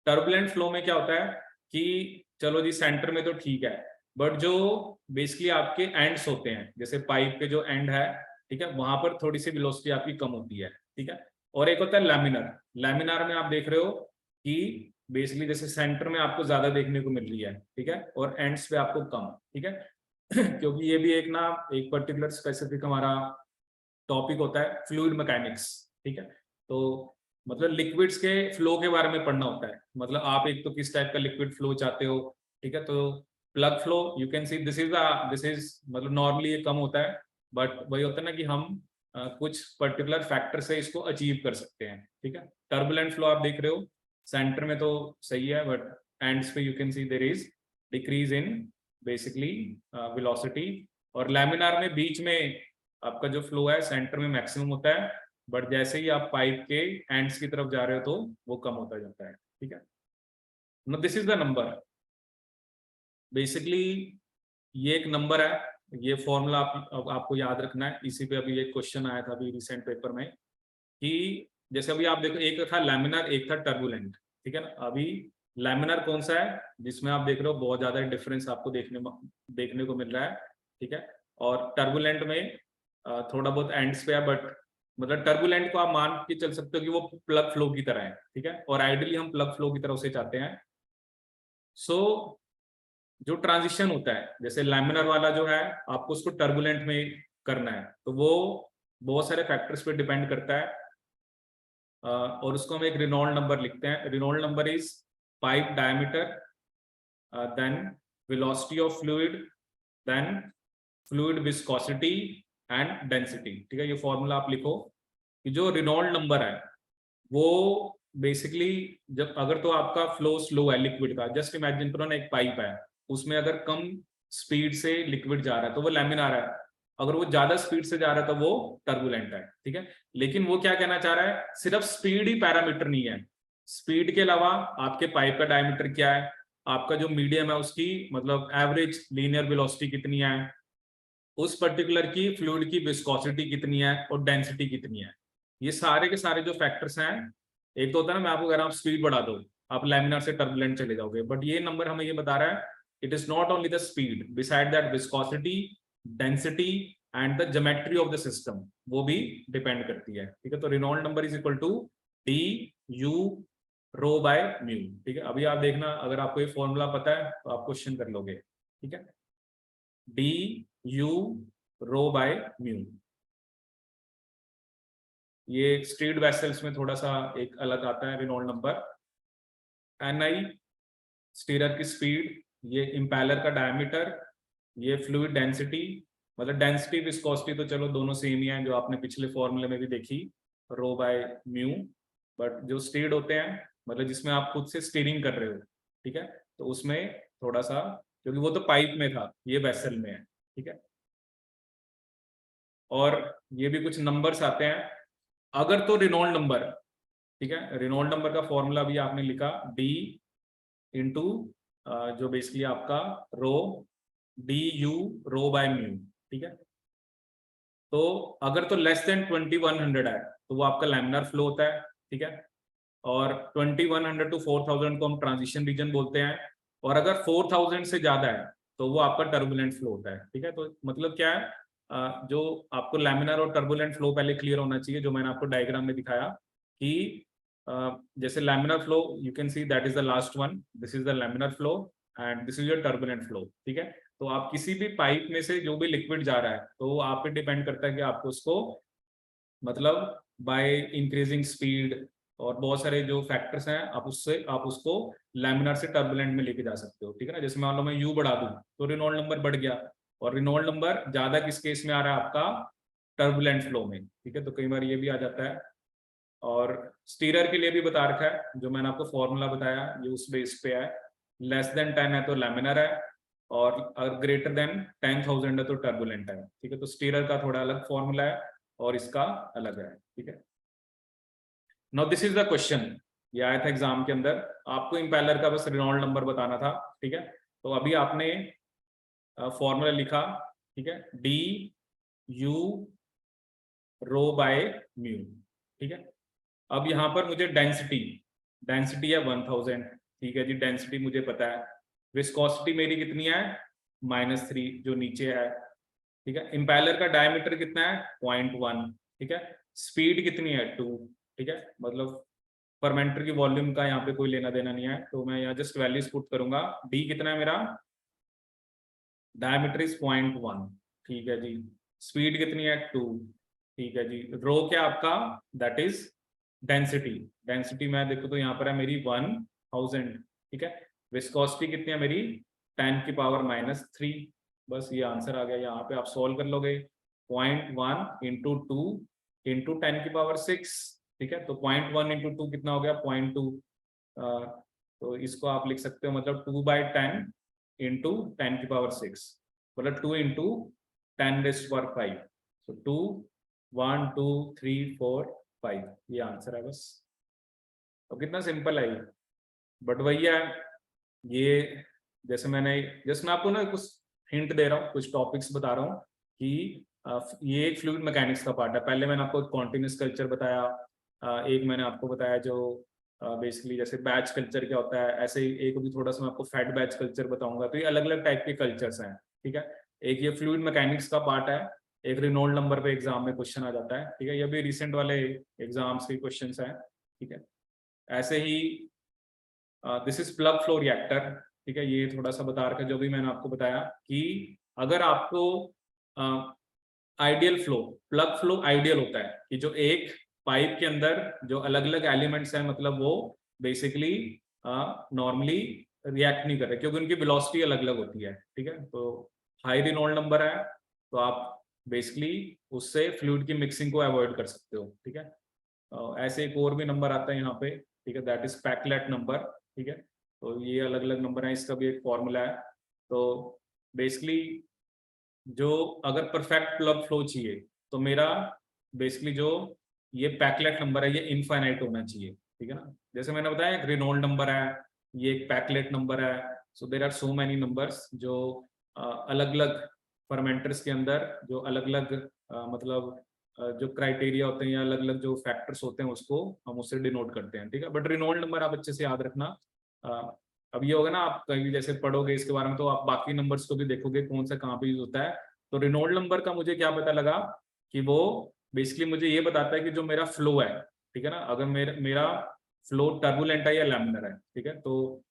टर्बुलेंट फ्लो में क्या होता है कि चलो जी सेंटर में तो ठीक है, बट जो बेसिकली आपके एंड्स होते हैं जैसे पाइप के जो एंड है, ठीक है, वहां पर थोड़ी सी वेलोसिटी आपकी कम होती है, ठीक है। और एक होता है लैमिनार। लैमिनार में आप देख रहे हो कि बेसिकली जैसे सेंटर में आपको ज्यादा देखने को मिल रही है, ठीक है, और एंड्स पे आपको कम, ठीक है। क्योंकि ये भी एक ना एक पर्टिकुलर स्पेसिफिक हमारा टॉपिक होता है फ्लूइड मैकेनिक्स, ठीक है। तो मतलब लिक्विड्स के फ्लो के बारे में पढ़ना होता है, मतलब आप एक तो किस टाइप का लिक्विड फ्लो चाहते हो, ठीक है। तो plug flow you can see this is मतलब नॉर्मली ये कम होता है, बट वही होता है ना कि हम कुछ पर्टिकुलर फैक्टर से इसको अचीव कर सकते हैं, ठीक है। टर्बुलेंट फ्लो आप देख रहे हो सेंटर में तो सही है, बट एंड्स पे you can see there is decrease in basically velocity. और लैमिनार में बीच में आपका जो फ्लो है सेंटर में मैक्सिमम होता है, बट जैसे ही आप पाइप के एंड्स की तरफ जा रहे हो तो वो कम होता जाता है, ठीक है। No this is the number basically, ये एक नंबर है, ये फॉर्मूला आपको याद रखना है। इसी पे अभी एक क्वेश्चन आया था अभी रिसेंट पेपर में कि जैसे अभी आप देखो एक था लैमिनार एक था टर्बुलेंट, ठीक है ना। अभी लैमिनार कौन सा है, जिसमें आप देख रहे हो बहुत ज्यादा डिफरेंस आपको देखने को मिल रहा है, ठीक है। और टर्बुलेंट में थोड़ा बहुत एंड्स पे है, बट मतलब टर्बुलेंट को आप मान के चल सकते हो कि वो प्लग फ्लो की तरह है, ठीक है, और आइडियली हम प्लग फ्लो की तरह उसे चाहते हैं। सो जो ट्रांजिशन होता है, जैसे लैमिनार वाला जो है आपको उसको टर्बुलेंट में करना है, तो वो बहुत सारे फैक्टर्स पे डिपेंड करता है, और उसको हम एक रेनॉल्ड नंबर लिखते हैं। Reynold number is pipe diameter, then velocity of fluid, then fluid viscosity and density, ठीक है। ये फॉर्मूला आप लिखो कि जो रेनॉल्ड नंबर है वो बेसिकली जब अगर तो आपका फ्लो स्लो है लिक्विड का, जस्ट इमेजिन करो ना एक पाइप है, उसमें अगर कम स्पीड से लिक्विड जा रहा है तो वो लैमिनार है, अगर वो ज्यादा स्पीड से जा रहा है तो वो टर्बुलेंट है, ठीक है। लेकिन वो क्या कहना चाह रहा है, सिर्फ स्पीड ही पैरामीटर नहीं है, स्पीड के अलावा आपके पाइप का डायमीटर क्या है, आपका जो मीडियम है उसकी मतलब एवरेज लीनियर वेलोसिटी कितनी है, उस पर्टिकुलर की फ्लूइड की विस्कोसिटी कितनी है और डेंसिटी कितनी है। ये सारे के सारे जो फैक्टर्स हैं, एक तो होता है ना मैं आपको कह रहा हूँ स्पीड बढ़ा दो, आप लैमिनार से टर्बुलेंट चले जाओगे, बट ये नंबर हमें ये बता रहा है it is not only the speed, beside that viscosity, density and the geometry of the system वो भी डिपेंड करती है, ठीक है। तो Reynold number is equal to D you rho by mu, ठीक है। अभी आप देखना अगर आपको ये फॉर्मूला पता है तो आप क्वेश्चन कर लोगे, ठीक है। D you rho by mu, ये स्ट्रीट वेसल्स में थोड़ा सा एक अलग आता है Reynold number. N I stirrer की स्पीड, ये इम्पैलर का डायमीटर, ये फ्लूइड डेंसिटी, मतलब डेंसिटी विस्कोसिटी तो चलो दोनों सेम ही हैं जो आपने पिछले फॉर्मूले में भी देखी, रो बाय म्यू, बट जो स्टीर्ड होते हैं मतलब जिसमें आप खुद से स्टीयरिंग कर रहे हो, ठीक है, तो उसमें थोड़ा सा, क्योंकि वो तो पाइप में था, ये वेसल में है, ठीक है। और ये भी कुछ नंबर्स आते हैं, अगर तो रेनॉल्ड नंबर, ठीक है, रेनॉल्ड नंबर का फॉर्मूला भी आपने लिखा डी इंटू जो बेसिकली आपका rho D you rho by mu, ठीक है। तो अगर तो लेस देन 2100 है तो वो आपका लैमिनार फ्लो होता है, ठीक है, और 2100 टू 4000 को हम ट्रांजिशन रीजन बोलते हैं, और अगर 4000 से ज्यादा है तो वो आपका टर्बुलेंट फ्लो होता है, ठीक है। तो मतलब क्या है, जो आपको लैमिनार और टर्बुलेंट फ्लो पहले क्लियर होना चाहिए, जो मैंने आपको डायग्राम में दिखाया कि जैसे laminar flow you can see that is the last one, this is the laminar flow and this is your turbulent flow, ठीक है। तो आप किसी भी पाइप में से जो भी लिक्विड जा रहा है तो आप पे डिपेंड करता है कि आपको उसको मतलब बाय इंक्रीजिंग स्पीड और बहुत सारे जो फैक्टर्स हैं आप उसको लैमिनार से टर्बुलेंट में लेके जा सकते हो, ठीक है ना। जैसे मान लो मैं यू बढ़ा दूं तो रेनॉल्ड नंबर बढ़ गया, और रेनॉल्ड नंबर ज्यादा किस केस में आ रहा है आपका टर्बुलेंट फ्लो में, ठीक है। तो कई बार ये भी आ जाता है, और स्टीरर के लिए भी बता रखा है, जो मैंने आपको फॉर्मूला बताया ये उस बेस पे है, लेस देन 10 है तो लैमिनार है, और अगर ग्रेटर देन 10,000 है तो टर्बुलेंट है, ठीक है। तो स्टीरर का थोड़ा अलग फॉर्मूला है और इसका अलग है, ठीक है। Now this is the question, ये आया था एग्जाम के अंदर, आपको इम्पेलर का बस रेनॉल्ड नंबर बताना था, ठीक है। तो अभी आपने फॉर्मूला लिखा, ठीक है, D you rho by mu, ठीक है। अब यहाँ पर मुझे डेंसिटी है 1000, ठीक है जी, डेंसिटी मुझे पता है। विस्कोसिटी मेरी कितनी है -3 जो नीचे है, ठीक है। इम्पेलर का डायमीटर कितना है 0.1, ठीक है। स्पीड कितनी है 2, ठीक है, मतलब फर्मेंटर की वॉल्यूम का यहाँ पे कोई लेना देना नहीं है, तो मैं यहाँ जस्ट वैल्यूज पुट करूंगा। डी कितना है मेरा, डायमीटर इज 0.1, ठीक है जी। स्पीड कितनी है 2, ठीक है जी। रो क्या आपका, दैट इज डेंसिटी, डेंसिटी मैं देखो तो यहाँ पर है मेरी 1000, ठीक है। विस्कोसिटी कितनी है मेरी 10 की पावर -3, बस ये आंसर आ गया, यहाँ पे आप सॉल्व कर लोगे 0.1 इंटू 2 इंटू 10 की पावर 6, ठीक है। तो 0.1 इंटू 2 कितना हो गया 0.2, तो इसको आप लिख सकते हो मतलब 2/10 इंटू 10 की पावर 6, मतलब 2 इंटू 10⁵, तो 2 1 2 3 4 5, ये आंसर है बस। तो कितना सिंपल है ये, बट वही है, ये जैसे मैंने जैसे मैं आपको ना कुछ हिंट दे रहा हूँ, कुछ टॉपिक्स बता रहा हूँ कि ये एक फ्लूइड मैकेनिक्स का पार्ट है। पहले मैंने आपको कॉन्टिन्यूस कल्चर बताया, एक मैंने आपको बताया जो बेसिकली जैसे बैच कल्चर क्या होता है, ऐसे ही एक भी थोड़ा सा मैं आपको फैट बैच कल्चर बताऊंगा। तो ये अलग अलग टाइप के कल्चर्स हैं, ठीक है। एक ये फ्लूइड मैकेनिक्स का पार्ट है, एक रिनोल्ड नंबर पे एग्जाम में क्वेश्चन आ जाता है, ठीक है। ये भी रिसेंट वाले एग्जाम्स के क्वेश्चंस हैं, ठीक है। ऐसे ही this is plug flow reactor, ठीक है। ये थोड़ा सा बता रखा जो भी मैंने आपको बताया कि अगर आपको ideal flow, plug flow ideal होता है कि जो एक पाइप के अंदर जो अलग अलग एलिमेंट्स हैं, मतलब वो बेसिकली नॉर्मली रिएक्ट नहीं कर रहे क्योंकि उनकी वेलोसिटी अलग अलग होती है, ठीक है। तो हाई रिनोल्ड नंबर है तो आप बेसिकली उससे फ्लूइड की मिक्सिंग को अवॉइड कर सकते हो, ठीक है। ऐसे एक और भी नंबर आता है यहाँ पे, ठीक है, दैट इज पैकलेट नंबर, ठीक है। तो ये अलग अलग नंबर है, इसका भी एक फॉर्मूला है। तो बेसिकली जो अगर परफेक्ट प्लग फ्लो चाहिए तो मेरा बेसिकली जो ये पैकलेट नंबर है ये इनफाइनाइट होना चाहिए, ठीक है ना। जैसे मैंने बताया एक रिनोल्ड नंबर है, ये एक पैकलेट नंबर है। So there are so many numbers जो अलग अलग फर्मेंटर्स के अंदर जो अलग अलग मतलब जो क्राइटेरिया होते हैं या अलग अलग जो फैक्टर्स होते हैं उसको हम उससे डिनोट करते हैं, ठीक है। बट रिनोल्ड नंबर आप अच्छे से याद रखना। अब ये होगा ना, आप कहीं जैसे पढ़ोगे इसके बारे में तो आप बाकी नंबर्स को भी देखोगे कौन सा कहाँ पे यूज होता है। तो रिनोल्ड नंबर का मुझे क्या पता लगा कि वो बेसिकली मुझे ये बताता है कि जो मेरा फ्लो है, ठीक है ना, अगर मेरा फ्लो टर्बुलेंट है या लैमिनर है, ठीक है। तो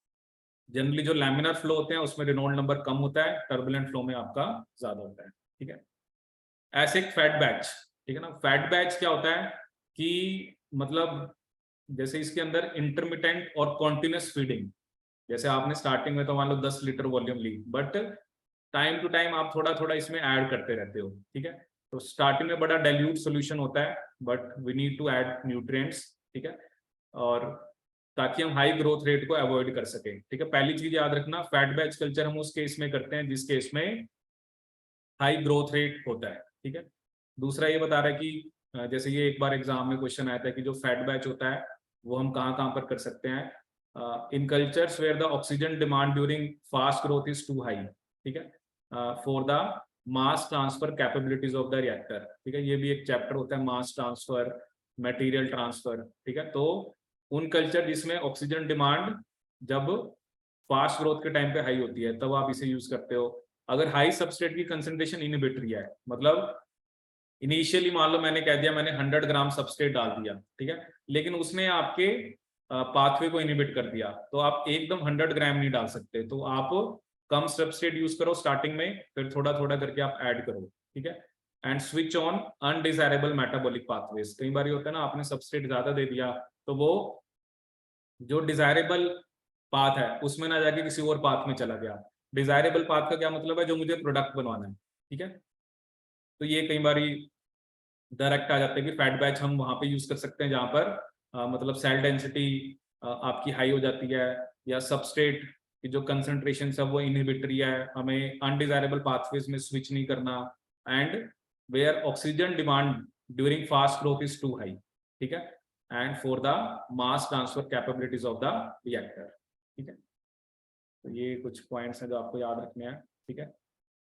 जनरली जो लैमिनर फ्लो होते हैं उसमें रिनोल्ड नंबर कम होता है, टर्बुलेंट फ्लो में आपका ज्यादा होता है, ठीक है। ऐसे एक फैट बैच, ठीक है ना। फैट बैच क्या होता है कि मतलब जैसे इसके अंदर इंटरमिटेंट और कॉन्टिन्यूस फीडिंग, जैसे आपने स्टार्टिंग में तो मान लो 10 लीटर वॉल्यूम ली, बट टाइम टू टाइम आप थोड़ा थोड़ा इसमें ऐड करते रहते हो, ठीक है। तो स्टार्टिंग में बड़ा डाइल्यूट सॉल्यूशन होता है but we need to add nutrients, ठीक है। और ताकि हम हाई ग्रोथ रेट को अवॉइड कर सकें, ठीक है। पहली चीज याद रखना, फैट बैच कल्चर हम उस केस में करते हैं जिस केस में हाई ग्रोथ रेट होता है, ठीक है। दूसरा ये बता रहा है कि जैसे ये एक बार एग्जाम में क्वेश्चन आया था कि जो फैट बैच होता है वो हम कहाँ कहाँ पर कर सकते हैं। In cultures where the oxygen demand during fast growth is too high, ठीक है, for the mass transfer capabilities of the reactor, ठीक है। ये भी एक चैप्टर होता है, मास ट्रांसफर, मटेरियल ट्रांसफर, ठीक है। तो उन कल्चर जिसमें ऑक्सीजन डिमांड जब फास्ट ग्रोथ के टाइम पे हाई होती है तब आप इसे यूज करते हो। अगर हाई सबस्ट्रेट की कंसंट्रेशन इनहिबिटरी है, मतलब इनिशियली मान लो मैंने कह दिया मैंने 100 ग्राम सबस्ट्रेट डाल दिया, ठीक है, लेकिन उसने आपके पाथवे को इनहिबिट कर दिया, तो आप एकदम 100 ग्राम नहीं डाल सकते। तो आप कम सबस्ट्रेट यूज करो स्टार्टिंग में, फिर थोड़ा थोड़ा करके आप ऐड करो, ठीक है। And switch on undesirable metabolic pathways. कई बार होता है ना, आपने सबस्ट्रेट ज्यादा दे दिया तो वो जो डिजायरेबल पाथ है उसमें ना जाके किसी और पाथ में चला गया। डिजायरेबल पाथ का क्या मतलब है, जो मुझे प्रोडक्ट बनवाना है, ठीक है। तो ये कई बार डायरेक्ट आ जाते हैं कि फैट बैच हम वहां पे यूज कर सकते हैं जहां पर मतलब सेल डेंसिटी आपकी हाई हो जाती है या सबस्ट्रेट की जो कंसंट्रेशन है वो इनहिबिटरी है, हमें अनडिजायरेबल पाथवेज में स्विच नहीं करना, and where oxygen demand during fast growth is too high, ठीक है, and for the mass transfer capabilities of the reactor, ठीक है। तो ये कुछ पॉइंट्स हैं जो आपको याद रखने हैं, ठीक है।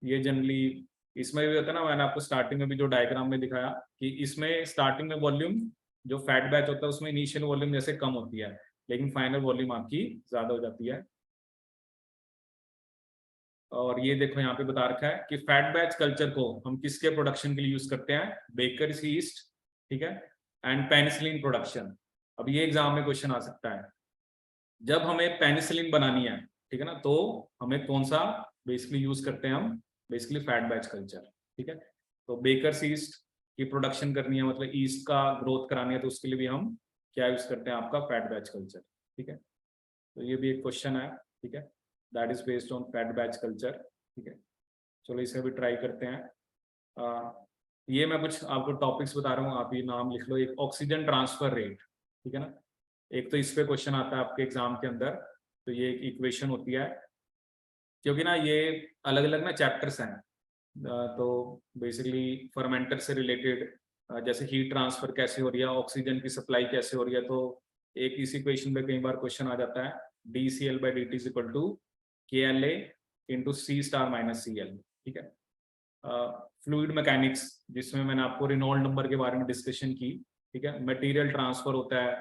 ये जनरली इसमें भी होता है ना, मैंने आपको स्टार्टिंग में भी जो डायग्राम में दिखाया कि इसमें स्टार्टिंग में वॉल्यूम जो फैट बैच होता है उसमें इनिशियल वॉल्यूम जैसे कम होती है लेकिन फाइनल वॉल्यूम आपकी ज्यादा हो जाती है। और ये देखो यहाँ पे बता रखा है कि फैट बैच कल्चर को हम किसके प्रोडक्शन के लिए यूज करते हैं, बेकर्स यीस्ट, ठीक है, एंड पेनिसिलिन प्रोडक्शन। अब ये एग्जाम में क्वेश्चन आ सकता है, जब हमें पेनिसिलिन बनानी है, ठीक है ना, तो हमें कौन सा बेसिकली यूज करते हैं हम, बेसिकली फैट बैच कल्चर, ठीक है। तो बेकर्स ईस्ट की प्रोडक्शन करनी है, मतलब ईस्ट का ग्रोथ करानी है, तो उसके लिए भी हम क्या यूज करते हैं, आपका फैट बैच कल्चर, ठीक है। तो ये भी एक क्वेश्चन है, ठीक है, that is based on fat batch culture, ठीक है। चलो इसे भी ट्राई करते हैं। ये मैं कुछ आपको टॉपिक्स बता रहा हूँ, आप ये नाम लिख लो। एक ऑक्सीजन ट्रांसफर रेट, ठीक है ना, एक तो इस पे क्वेश्चन आता है आपके एग्जाम के अंदर। तो ये एक इक्वेशन होती है, क्योंकि ना ये अलग अलग ना चैप्टर्स हैं, तो बेसिकली फर्मेंटर से रिलेटेड जैसे हीट ट्रांसफर कैसे हो रही है, ऑक्सीजन की सप्लाई कैसे हो रही है, तो एक इस इक्वेशन पे कई बार क्वेश्चन आ जाता है, DCl/dt is equal to KLa into C star minus CL, ठीक है। फ्लूइड मैकेनिक्स जिसमें मैंने आपको रिनोल्ड नंबर के बारे में डिस्कशन की, ठीक है। मटेरियल ट्रांसफर होता है,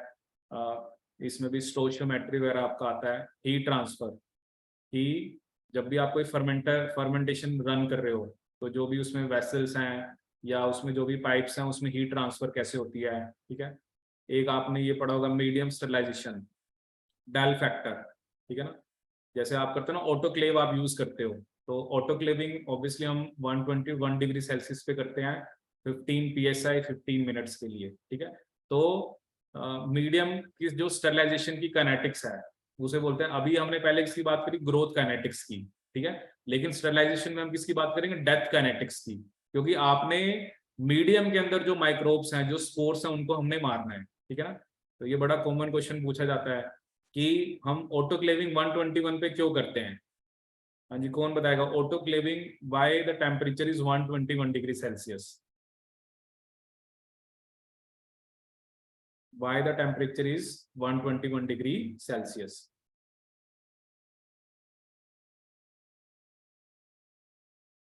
इसमें भी स्टोइशियोमेट्री वगैरह आपका आता है। हीट ट्रांसफर, कि जब भी आप कोई फर्मेंटेशन रन कर रहे हो तो जो भी उसमें वेसल्स हैं या उसमें जो भी पाइप्स हैं उसमें हीट ट्रांसफर कैसे होती है, ठीक है। एक आपने ये पढ़ा होगा मीडियम स्टरलाइजेशन, डेल फैक्टर, ठीक है ना। जैसे आप करते हो ना ऑटोक्लेव आप यूज करते हो, तो ऑटोक्लेविंग ऑब्वियसली हम 121 डिग्री सेल्सियस पे करते हैं 15 psi 15 मिनट्स के लिए, ठीक है। तो मीडियम की जो स्टरलाइजेशन की काइनेटिक्स है उसे बोलते हैं। अभी हमने पहले किसकी बात करी, ग्रोथ काइनेटिक्स की, ठीक है। लेकिन स्टरलाइजेशन में हम किसकी बात करेंगे, डेथ काइनेटिक्स की, क्योंकि आपने मीडियम के अंदर जो माइक्रोब्स हैं, जो स्पोर्स हैं, उनको हमने मारना है, ठीक है ना। तो ये बड़ा कॉमन क्वेश्चन पूछा जाता है कि हम ऑटोक्लेविंग 121 पे क्यों करते हैं। हाँ जी, कौन बताएगा, autoclaving why the temperature is 121 degree Celsius, why the temperature is 121 degree Celsius.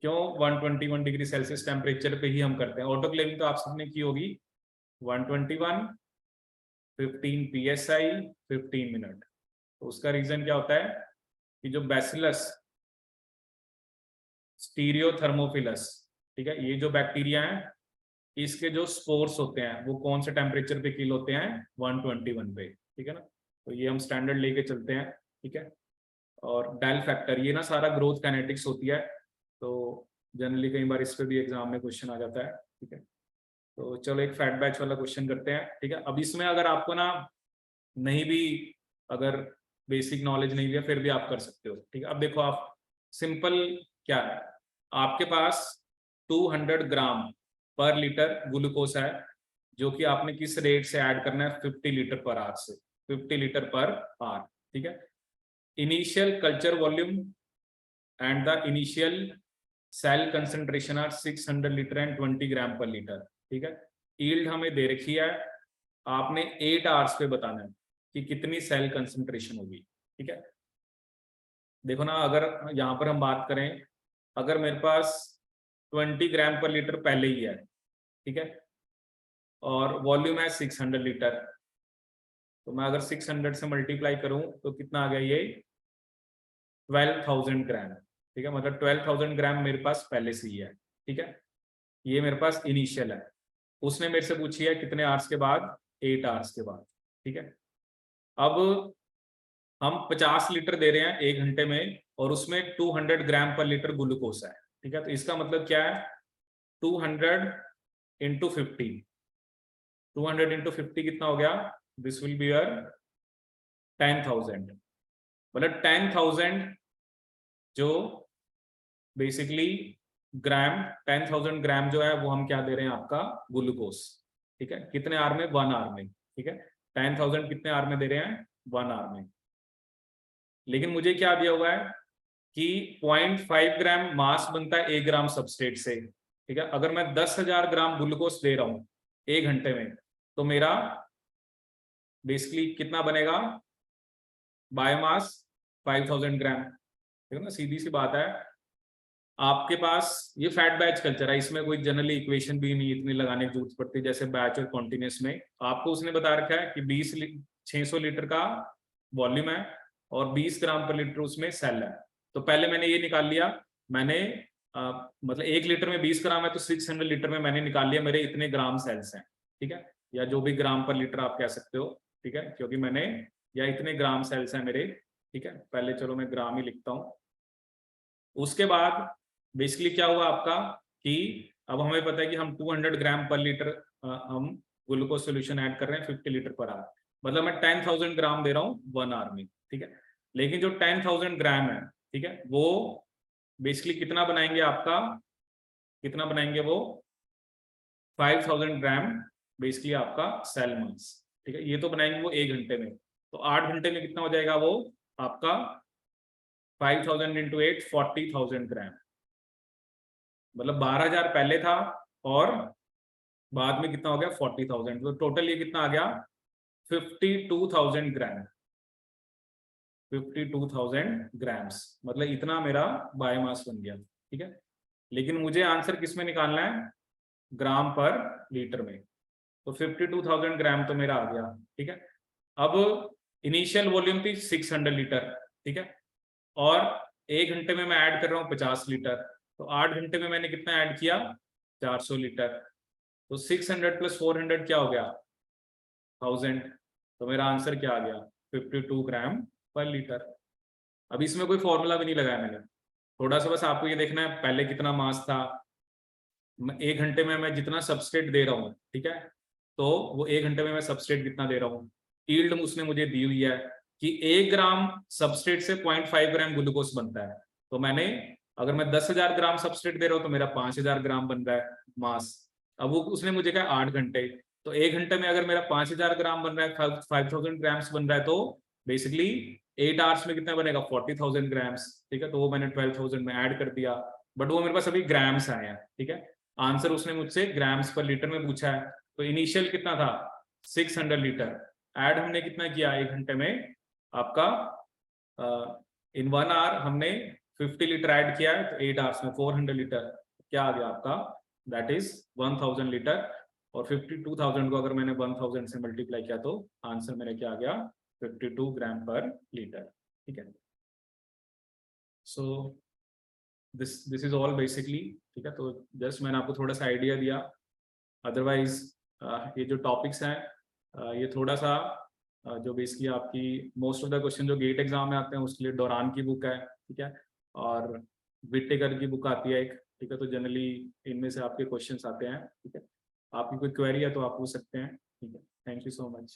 क्यों 121 डिग्री सेल्सियस टेम्परेचर पे ही हम करते हैं ऑटोक्लेविंग, तो आप सबने की होगी 121 15 psi 15 मिनट। तो उसका रीजन क्या होता है कि जो बैसिलस स्टीरियोथर्मोफिलस, ठीक है, ये जो बैक्टीरिया है इसके जो स्पोर्स होते हैं वो कौन से टेम्परेचर पे किल होते हैं, 121 पे, ठीक है ना। तो ये हम स्टैंडर्ड लेके चलते हैं, ठीक है। और डेल फैक्टर, ये ना सारा ग्रोथ काइनेटिक्स होती है, तो जनरली कई बार इस पे भी एग्जाम में क्वेश्चन आ जाता है, ठीक है। तो चलो एक फैट बैच वाला क्वेश्चन करते हैं, ठीक है। अब इसमें अगर आपको ना नहीं भी, अगर बेसिक नॉलेज नहीं भी है फिर भी आप कर सकते हो, ठीक है। अब देखो आप, सिंपल क्या है, आपके पास 200 ग्राम पर लीटर ग्लूकोज है जो कि आपने किस रेट से ऐड करना है, 50 लीटर पर आवर से, 50 लीटर पर आवर, ठीक है। Initial culture volume and the initial cell concentration are 600 litre and 20 gram per litre, ठीक है। यील्ड हमें दे रखी है, आपने 8 आवर्स पे बताना है कि कितनी सेल कंसंट्रेशन होगी, ठीक है। देखो ना, अगर यहाँ पर हम बात करें, अगर मेरे पास 20 ग्राम पर लीटर पहले ही है, ठीक है, और वॉल्यूम है 600 लीटर, तो मैं अगर 600 से मल्टीप्लाई करूं तो कितना आ गया, ये 12,000 ग्राम, ठीक है। मतलब 12,000 ग्राम मेरे पास पहले से ही है, ठीक है। ये मेरे पास इनिशियल है, उसने मेरे से पूछी है कितने आवर्स के बाद, 8 आवर्स के बाद, ठीक है। अब हम 50 लीटर दे रहे हैं 1 घंटे में और उसमें 200 ग्राम पर लीटर ग्लूकोज है, ठीक है। तो इसका मतलब क्या है, 200 इंटू 50, 200 इंटू 50 कितना हो गया, दिस विल बी योर 10,000, मतलब 10,000 जो बेसिकली ग्राम, 10,000 ग्राम जो है वो हम क्या दे रहे हैं, आपका ग्लूकोज, ठीक है। कितने आर में, 1 आर में, ठीक है। 10,000 कितने आर में दे रहे हैं, 1 आर में। लेकिन मुझे क्या दिया हुआ है कि 0.5 ग्राम मास बनता है 1 ग्राम सबस्ट्रेट से, ठीक है। अगर मैं 10,000 ग्राम ग्लूकोज दे रहा हूं 1 घंटे में, तो मेरा बेसिकली कितना बनेगा, बायोमास 5,000 ग्राम, ठीक है ना। सीधी सी बात है, आपके पास ये फैट बैच कल्चर है, इसमें कोई जनरली इक्वेशन भी नहीं इतनी लगाने की जरूरत पड़ती जैसे बैच और कॉन्टिन्यूस में। आपको उसने बता रखा है कि 600 लीटर का वॉल्यूम है और 20 ग्राम पर लीटर उसमें सेल है। तो पहले मैंने ये निकाल लिया, मैंने मतलब 1 लीटर में 20 ग्राम है तो 600 लीटर में मैंने निकाल लिया मेरे इतने ग्राम सेल्स हैं, ठीक है। या जो भी ग्राम पर लीटर आप कह सकते हो, ठीक है, क्योंकि मैंने, या इतने ग्राम सेल्स हैं मेरे, ठीक है। पहले चलो मैं ग्राम ही लिखता हूँ। उसके बाद बेसिकली क्या हुआ आपका कि अब हमें पता है कि हम 200 ग्राम पर लीटर हम ग्लूकोज सोल्यूशन ऐड कर रहे हैं 50 लीटर पर आवर, मतलब मैं 10,000 ग्राम दे रहा हूँ 1 आवर में, ठीक है। लेकिन जो 10,000 ग्राम है, ठीक है, वो बेसिकली कितना बनाएंगे आपका, कितना बनाएंगे वो 5,000 ग्राम बेसिकली आपका सेल मास, ठीक है। ये तो बनाएंगे वो 1 घंटे में, तो 8 घंटे में कितना हो जाएगा वो आपका 5,000 इंटू 8 40,000 ग्राम, मतलब 12,000 पहले था और बाद में कितना हो गया 40,000, तो टोटल ये कितना आ गया 52,000 ग्राम, 52,000 ग्राम्स, मतलब इतना मेरा बायोमास बन गया, ठीक है। लेकिन मुझे आंसर किस में निकालना है, ग्राम पर लीटर में, तो 52,000 ग्राम तो मेरा आ गया, ठीक है। अब इनिशियल वॉल्यूम थी 600 लीटर, ठीक है, और 1 घंटे में मैं ऐड कर रहा हूँ 50 लीटर, तो 8 घंटे में मैंने कितना ऐड किया, 400 लीटर। तो 600 प्लस 400 क्या हो गया, 1000। तो मेरा आंसर क्या आ गया, 52 ग्राम पर लीटर। अब इसमें कोई फॉर्मूला भी नहीं लगाया मैंने, थोड़ा सा बस आपको ये देखना है पहले कितना मास था, 1 घंटे में मैं जितना सबस्ट्रेट दे रहा हूँ, ठीक है, तो वो 1 घंटे में मैं सबस्ट्रेट कितना दे रहा हूँ। यील्ड उसने मुझे दी हुई है कि 1 ग्राम सबस्ट्रेट से 0.5 ग्राम ग्लूकोज बनता है। तो मैंने, अगर मैं 10,000 ग्राम सबस्ट्रेट दे रहा हूँ तो मेरा 5,000 ग्राम बन रहा है मास। अब वो उसने मुझे कहा 8 घंटे, तो 1 घंटे में अगर मेरा 5,000 ग्राम बन रहा है, 5,000 ग्राम्स बन रहा है, तो बेसिकली 8 आवर्स में कितना बनेगा, 40,000 ग्राम्स, ठीक है। तो वो मैंने 12,000 में ऐड कर दिया, बट वो मेरे पास अभी ग्राम्स आए हैं, ठीक है। आंसर उसने मुझसे ग्राम्स पर लीटर में पूछा है, तो इनिशियल कितना था 600 लीटर, ऐड हमने कितना किया 1 घंटे में, आपका इन 1 आवर हमने 50 लीटर ऐड किया है, तो 8 आवर्स में 400 लीटर क्या आ गया आपका, दैट इज 1000 लीटर। और 52,000 को अगर मैंने 1000 से मल्टीप्लाई किया तो आंसर मेरा क्या आ गया, 52 ग्राम पर लीटर, ठीक है। So this is all basically, ठीक है। तो जस्ट मैंने आपको थोड़ा सा आइडिया दिया, अदरवाइज ये जो टॉपिक्स हैं ये थोड़ा सा जो बेसिकली आपकी मोस्ट ऑफ द क्वेश्चन जो गेट एग्जाम में आते हैं उसके लिए डोरान की बुक है, ठीक है, और विटेकर की बुक आती है एक, ठीक है। तो जनरली इनमें से आपके क्वेश्चंस आते हैं, ठीक है। आपकी कोई क्वेरी है तो आप पूछ सकते हैं, ठीक है। Thank you so much.